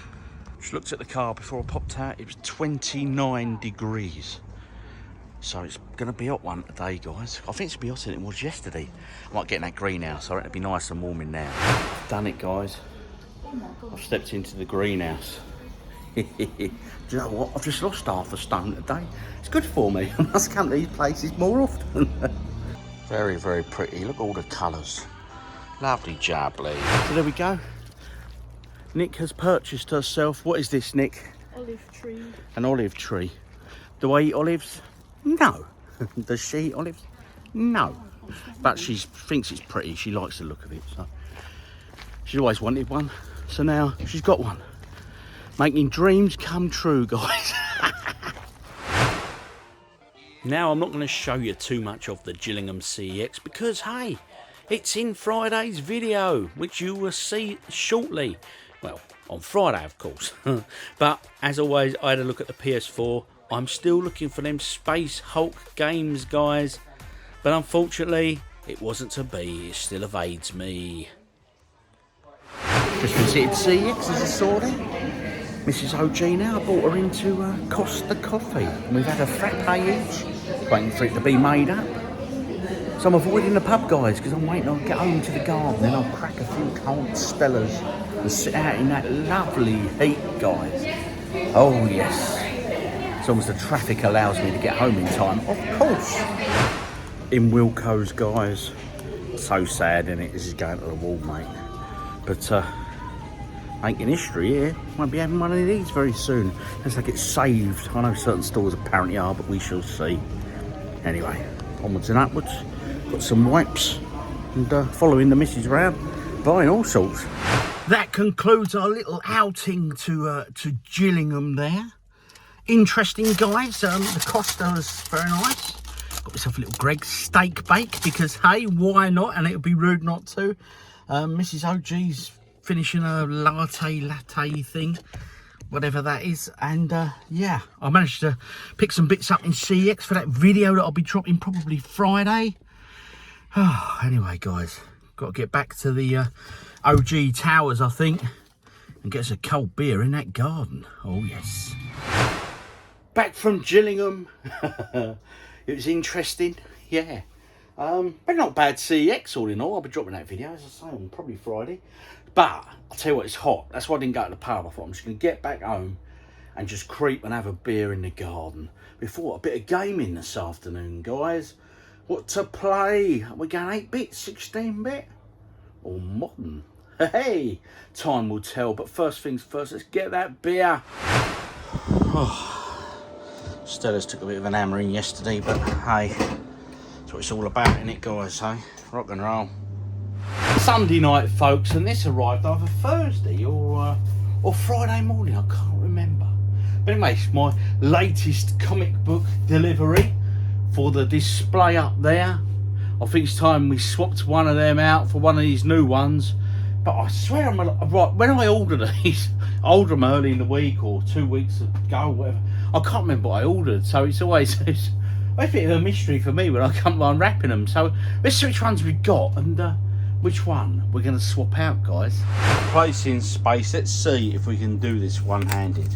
Just looked at the car before I popped out. It was 29 degrees. So it's going to be hot one today, guys. I think it's going to be hotter than it was yesterday. I might get in that greenhouse. I reckon it'll be nice and warm in now. Done it, guys. I've stepped into the greenhouse. Do you know what? I've just lost half a stone today. It's good for me. I must come to these places more often. Very, very pretty. Look at all the colours. Lovely jubbly. So there we go. Nick has purchased herself... What is this, Nick? Olive tree. An olive tree. Do I eat olives? No. Does she eat olives? No. But she thinks it's pretty. She likes the look of it. So she's always wanted one. So now she's got one. Making dreams come true, guys. Now I'm not going to show you too much of the Gillingham CEX because, hey, it's in Friday's video, which you will see shortly. Well, on Friday, of course. But, as always, I had a look at the PS4. I'm still looking for them Space Hulk games, guys. But unfortunately, it wasn't to be. It still evades me. Just visited CEX as I saw them. Mrs. OG now, I brought her into Costa Coffee. And we've had a frappe each, waiting for it to be made up. So I'm avoiding the pub, guys, because I'm waiting to get home to the garden. Then I'll crack a few cold Stellas and sit out in that lovely heat, guys. Oh, yes. As long as the traffic allows me to get home in time, of course. In Wilco's, guys. So sad, isn't it? This is going to the wall, mate. But, making history here. Won't be having one of these very soon. Unless I get saved. I know certain stores apparently are, but we shall see. Anyway, onwards and upwards. Got some wipes. And following the missus round. Buying all sorts. That concludes our little outing to Gillingham there. Interesting, guys. The Costa was very nice. Got myself a little Greg's steak bake because, hey, why not? And it would be rude not to. Mrs. OG's finishing a latte thing, whatever that is. And yeah, I managed to pick some bits up in CEX for that video that I'll be dropping probably Friday. Oh, anyway, guys, got to get back to the OG Towers, I think. and get us a cold beer in that garden. Oh yes. Back from Gillingham. It was interesting, yeah. But not bad CEX all in all. I'll be dropping that video, as I say, on probably Friday. But I'll tell you what, it's hot. That's why I didn't go to the pub. I thought I'm just going to get back home and just creep and have a beer in the garden. Before a bit of gaming this afternoon, guys. What to play? We're going 8-bit, 16-bit, or modern? Hey, time will tell. But first things first, let's get that beer. Stella's took a bit of an hammering yesterday, but hey, that's what it's all about, innit, guys, hey? Rock and roll. Sunday night, folks, and this arrived either Thursday or Friday morning, I can't remember. But anyway, it's my latest comic book delivery for the display up there. I think it's time we swapped one of them out for one of these new ones. But I swear, right, when I ordered these, I ordered them early in the week or 2 weeks ago, whatever. I can't remember what I ordered, so it's always it's a bit of a mystery for me when I come by unwrapping them. So let's see which ones we got and which one we're going to swap out, guys. Placing space. Let's see if we can do this one-handed,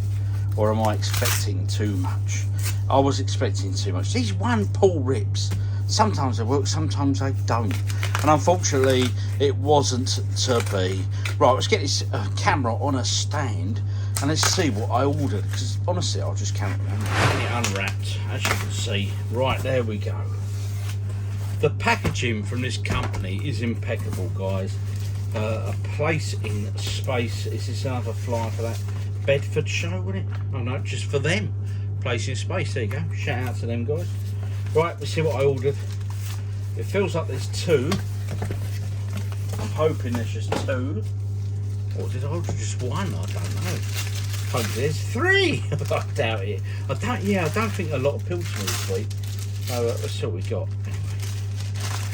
or am I expecting too much? I was expecting too much. These one pull rips. Sometimes they work, sometimes they don't. And unfortunately, it wasn't to be. Right, let's get this camera on a stand and let's see what I ordered. Because honestly, I just can't remember. Getting it unwrapped, as you can see. Right, there we go. The packaging from this company is impeccable, guys. A place in space. Is this another flyer for that Bedford show, wouldn't it? Oh no, just for them. Place in space, there you go. Shout out to them, guys. Right, let's see what I ordered. It feels like there's two. I'm hoping there's just two. Or did I order just one? I don't know. Hope there's three. I doubt it. I don't think a lot of pills for this week. So let's see what we got. Anyway,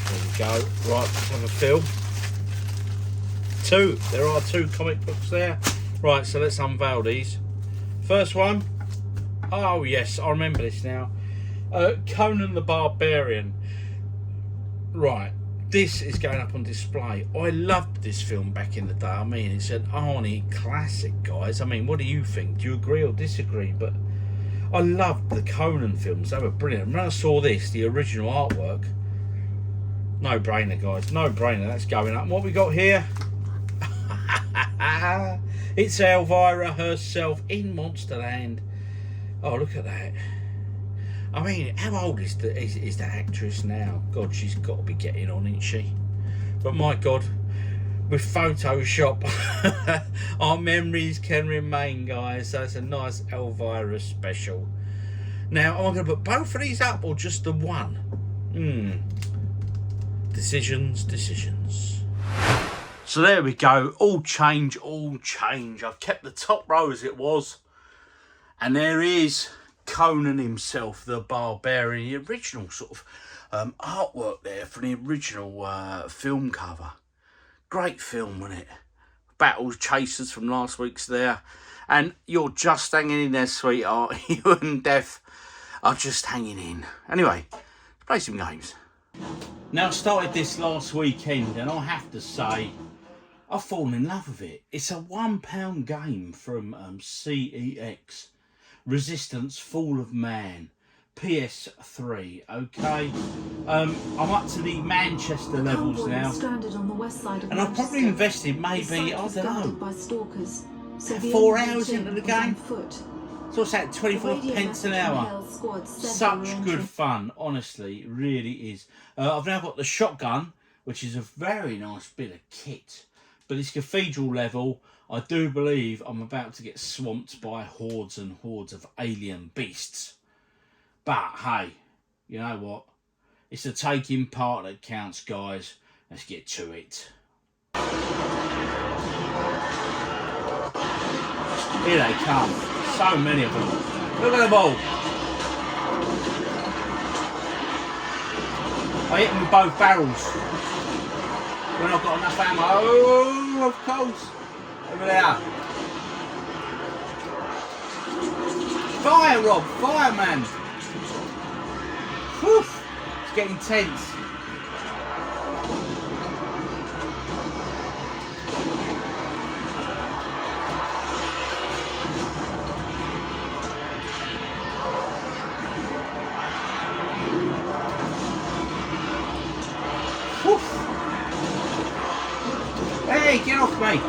there we go. Right, let's have a feel. Two. There are two comic books there. Right, so let's unveil these. First one. Oh yes, I remember this now. Conan the Barbarian. Right, this is going up on display. I loved this film back in the day. I mean, it's an Arnie classic, guys. I mean, what do you think? Do you agree or disagree? But I loved the Conan films. They were brilliant. When I saw this, the original artwork, no brainer, guys. No brainer. That's going up. And what we got here? It's Elvira herself in Monsterland. Oh, look at that. I mean, how old is the actress now? God, she's got to be getting on, isn't she? But my God, with Photoshop, our memories can remain, guys. So it's a nice Elvira special. Now, am I going to put both of these up or just the one? Decisions. So there we go. All change. I've kept the top row as it was. And there is Conan himself, the Barbarian, the original sort of artwork there for the original film cover. Great film, wasn't it? Battle chasers from last week's there. And you're just hanging in there, sweetheart. You and Death are just hanging in. Anyway, let's play some games. Now, I started this last weekend, and I have to say, I've fallen in love with it. It's a £1 game from CEX. Resistance, Fall of Man, PS3. Okay, I'm up to the Manchester levels now, and I've probably invested maybe, I don't know, 4 hours into the game. So what's that, 24 pence an hour? Such good fun, honestly, it really is. I've now got the shotgun, which is a very nice bit of kit, but it's cathedral level. I do believe I'm about to get swamped by hordes and hordes of alien beasts. But hey, you know what? It's the taking part that counts, guys. Let's get to it. Here they come. So many of them. Look at them all. I hit them with both barrels when I've got enough ammo. Oh, of course. Over there. Fire, Rob. Fireman. Whew. It's getting tense. Woof. Hey, get off me!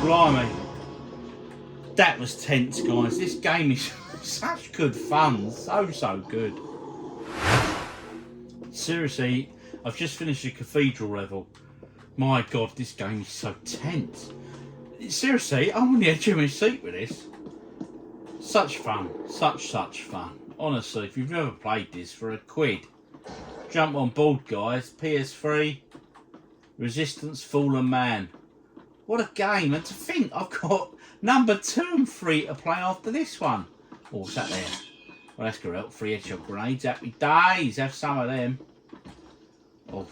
Blimey. That was tense, guys. This game is such good fun. So good. Seriously, I've just finished the cathedral level. My God, this game is so tense. Seriously, I'm on the edge of my seat with this. Such fun. Such fun. Honestly, if you've never played this for £1, jump on board, guys. PS3, Resistance Fallen Man. What a game. And to think I've got number 2 and 3 to play after this one. Oh, what's that there? Well, that's going to help. 3 headshot grenades. Happy days. Have some of them. Oh.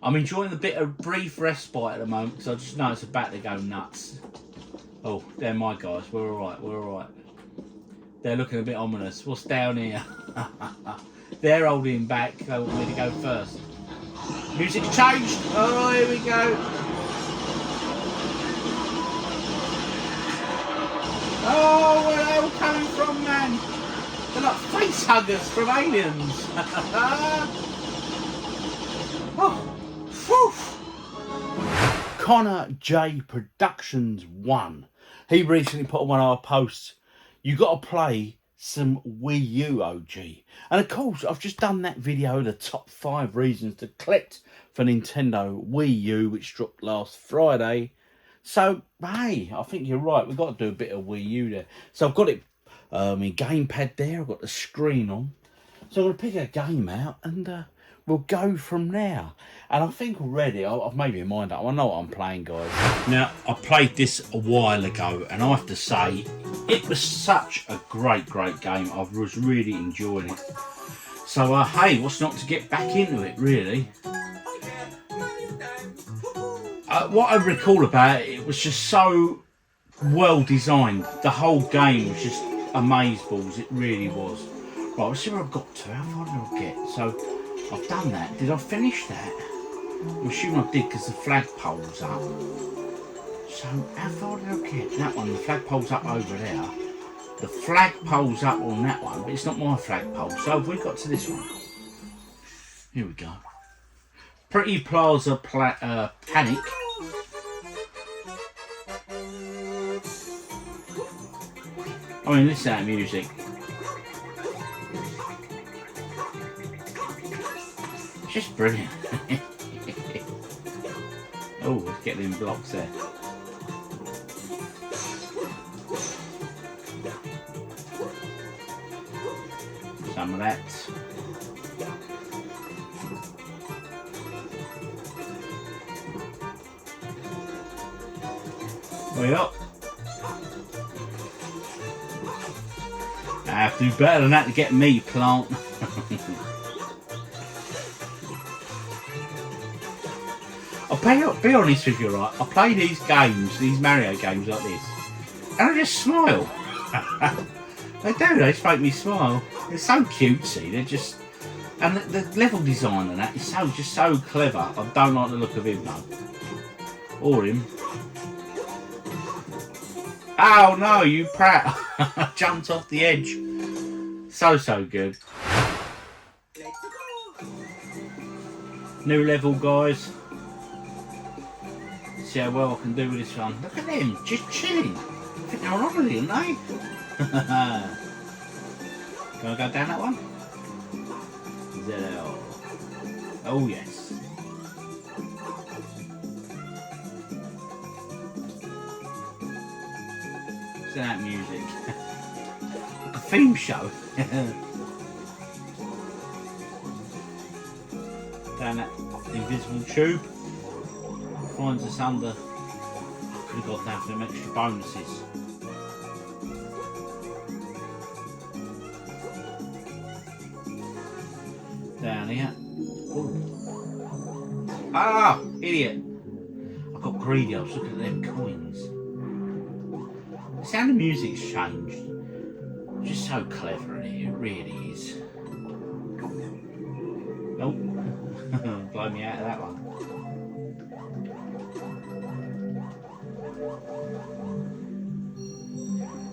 I'm enjoying a bit of brief respite at the moment because I just know it's about to go nuts. Oh, they're my guys. We're alright. We're alright. They're looking a bit ominous. What's down here? They're holding back. They want me to go first. Music's changed. Oh, here we go. Oh, where are they all coming from, man? They're like face huggers from Aliens. Oh, whew. Connor J Productions 1. He recently put on one of our posts, you got to play some Wii U OG. And of course, I've just done that video, the top 5 reasons to collect for Nintendo Wii U, which dropped last Friday. So, hey, I think you're right. We've got to do a bit of Wii U there. So I've got it, my gamepad there. I've got the screen on. So I'm going to pick a game out and we'll go from there. And I think already, I've made my mind up. I know what I'm playing, guys. Now, I played this a while ago, and I have to say, it was such a great game. I was really enjoying it. So, hey, what's not to get back into it, really? What I recall about it, it was just so well designed. The whole game was just amazeballs. It really was. Right, let's see where I've got to. How far did I get? So, I've done that. Did I finish that? I'm assuming I did because the flagpole's up. So, how far did I get? That one, the flagpole's up over there. The flagpole's up on that one, but it's not my flagpole. So, have we got to this one? Here we go. Pretty Plaza Panic. I mean, listen to that music. It's just brilliant. Oh, let's get them blocks there. Some of that. Way up. I have to do better than that to get me, plant. I'll be honest with you, right? I play these games, these Mario games like this, and I just smile. They do, they just make me smile. They're so cutesy, they're just... And the level design and that is just so clever. I don't like the look of him, though. Or him. Oh no, you prat! Jumped off the edge. So good. New level, guys. See how well I can do with this one. Look at them, just chilling. I think they're on holiday, aren't they? Can I go down that one? Zero. Oh yes. Listen to that music. Like a theme show. Down that invisible tube. Finds us under. I could have got down for them extra bonuses. Down here. Ooh. Ah! Idiot! I got greedy, I was looking at them coins. The sound of music's changed. It's just so clever in it, it really is. Nope. Blow me out of that one.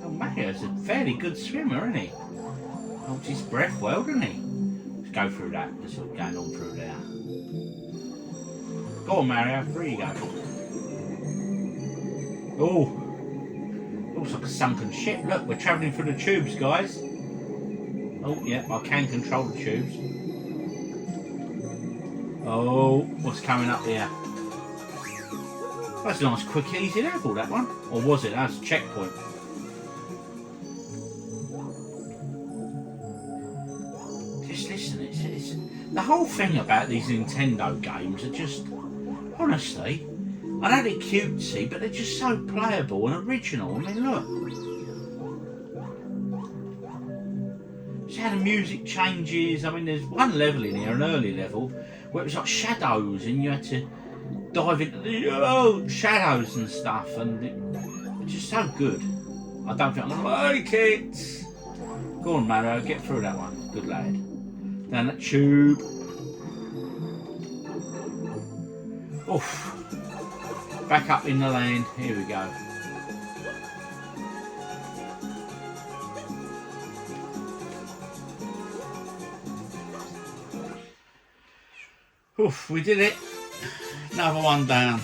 Oh, Mario's a fairly good swimmer, isn't he? Holds his breath well, doesn't he? He's go through that. That's what's going on through there. Go on, Mario. Through you go. Oh. Looks like a sunken ship. Look, we're travelling through the tubes, guys. Oh, yeah, I can control the tubes. Oh, what's coming up here? That's a nice, quick, easy level, that one. Or was it? That was a checkpoint. Just listen, it's the whole thing about these Nintendo games are just, honestly, I know they're cutesy, but they're just so playable and original. I mean, look. See how the music changes. I mean, there's one level in here, an early level, where it was like shadows and you had to dive into the shadows and stuff, and it's just so good. I don't think I'm going to like it. Go on, Mario, get through that one. Good lad. Down that tube. Oof. Back up in the land. Here we go. Oof, we did it. Another one down.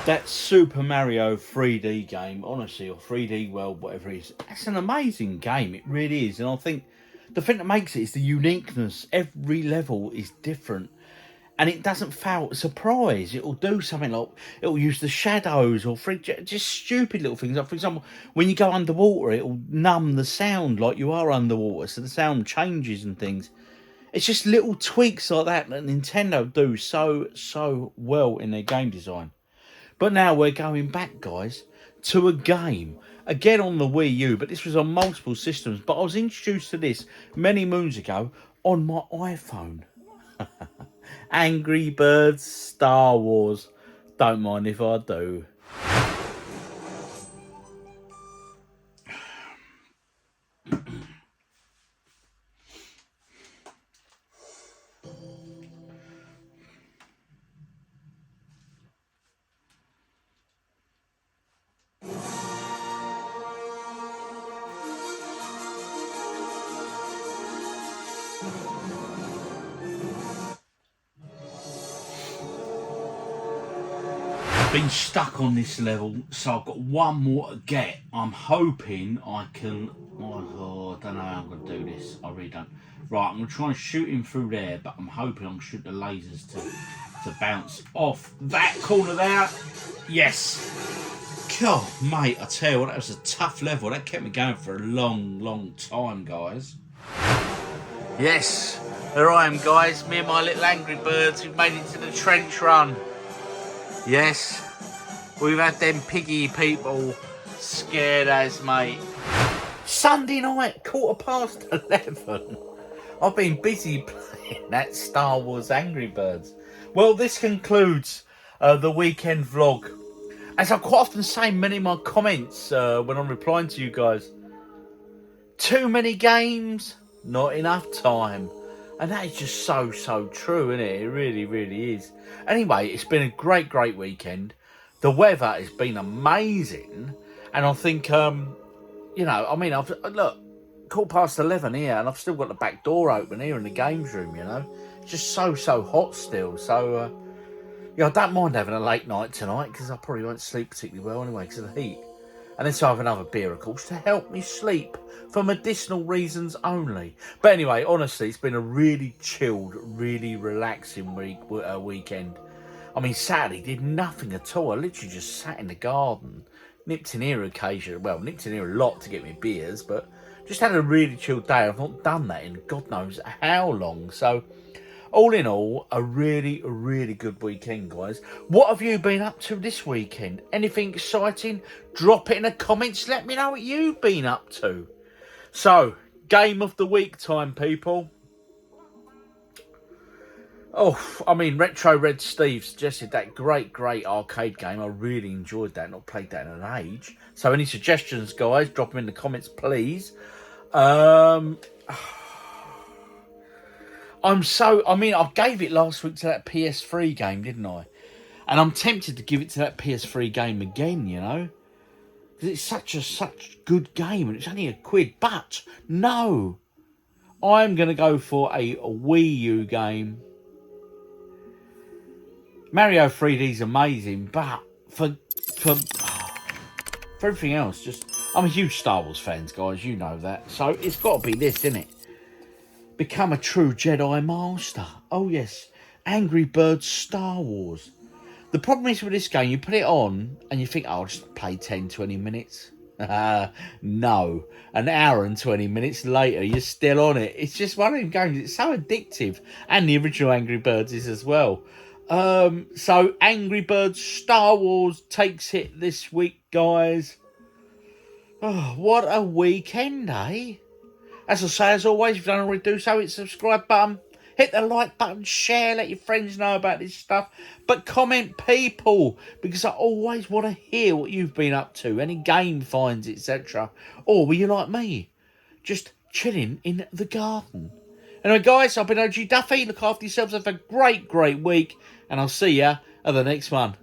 That Super Mario 3D game, honestly, or 3D World, whatever it is, it's an amazing game. It really is. And I think the thing that makes it is the uniqueness. Every level is different. And it doesn't fail to surprise. It'll do something like, it'll use the shadows or just stupid little things. Like, for example, when you go underwater, it'll numb the sound like you are underwater. So the sound changes and things. It's just little tweaks like that Nintendo do so well in their game design. But now we're going back, guys, to a game. Again on the Wii U, but this was on multiple systems. But I was introduced to this many moons ago on my iPhone. Angry Birds Star Wars. Don't mind if I do. Been stuck on this level, so I've got one more to get. I'm hoping I can. Oh, I don't know how I'm going to do this. I really don't. Right, I'm going to try and shoot him through there, but I'm hoping I can shoot the lasers to bounce off that corner there. Yes. God, mate, I tell you what, that was a tough level. That kept me going for a long time, guys. Yes, there I am, guys. Me and my little Angry Birds. We've made it to the trench run. Yes, we've had them piggy people scared as, mate. Sunday night, 11:15. I've been busy playing that Star Wars Angry Birds. Well, this concludes the weekend vlog. As I quite often say in many of my comments when I'm replying to you guys, too many games, not enough time. And that is just so true, isn't it? It really is. Anyway, it's been a great weekend. The weather has been amazing. And I think, you know, I mean, I've look, 11:15 here, and I've still got the back door open here in the games room, you know. It's just so hot still. So, yeah, I don't mind having a late night tonight, because I probably won't sleep particularly well anyway, because of the heat. And then so I have another beer, of course, to help me sleep for medicinal reasons only. But anyway, honestly, it's been a really chilled, really relaxing weekend. I mean, Saturday did nothing at all. I literally just sat in the garden, nipped in here occasionally. Well, nipped in here a lot to get me beers, but just had a really chilled day. I've not done that in God knows how long. So, all in all, a really good weekend, guys. What have you been up to this weekend? Anything exciting? Drop it in the comments. Let me know what you've been up to. So, game of the week time, people. Oh, I mean, Retro Red Steve suggested that great arcade game. I really enjoyed that. Not played that in an age. So, any suggestions, guys? Drop them in the comments, please. I gave it last week to that PS3 game, didn't I? And I'm tempted to give it to that PS3 game again, you know? Because it's such good game and it's only £1. But, no. I'm going to go for a Wii U game. Mario 3D is amazing, but for everything else, just I'm a huge Star Wars fan, guys. You know that, so it's got to be this, isn't it? Become a true Jedi Master. Oh yes, Angry Birds Star Wars. The problem is with this game, you put it on and you think, oh, I'll just play 10, 20 minutes. No, an hour and 20 minutes later, you're still on it. It's just one of them games. It's so addictive, and the original Angry Birds is as well. So Angry Birds Star Wars takes it this week, guys. Oh, what a weekend, eh? As I say, as always, if you don't already do so, hit the subscribe button, hit the like button, share, let your friends know about this stuff. But comment, people, because I always want to hear what you've been up to, any game finds, etc. Or were you like me, just chilling in the garden? Anyway, guys, I've been OGDuffy. Look after yourselves. Have a great, great week. And I'll see you at the next one.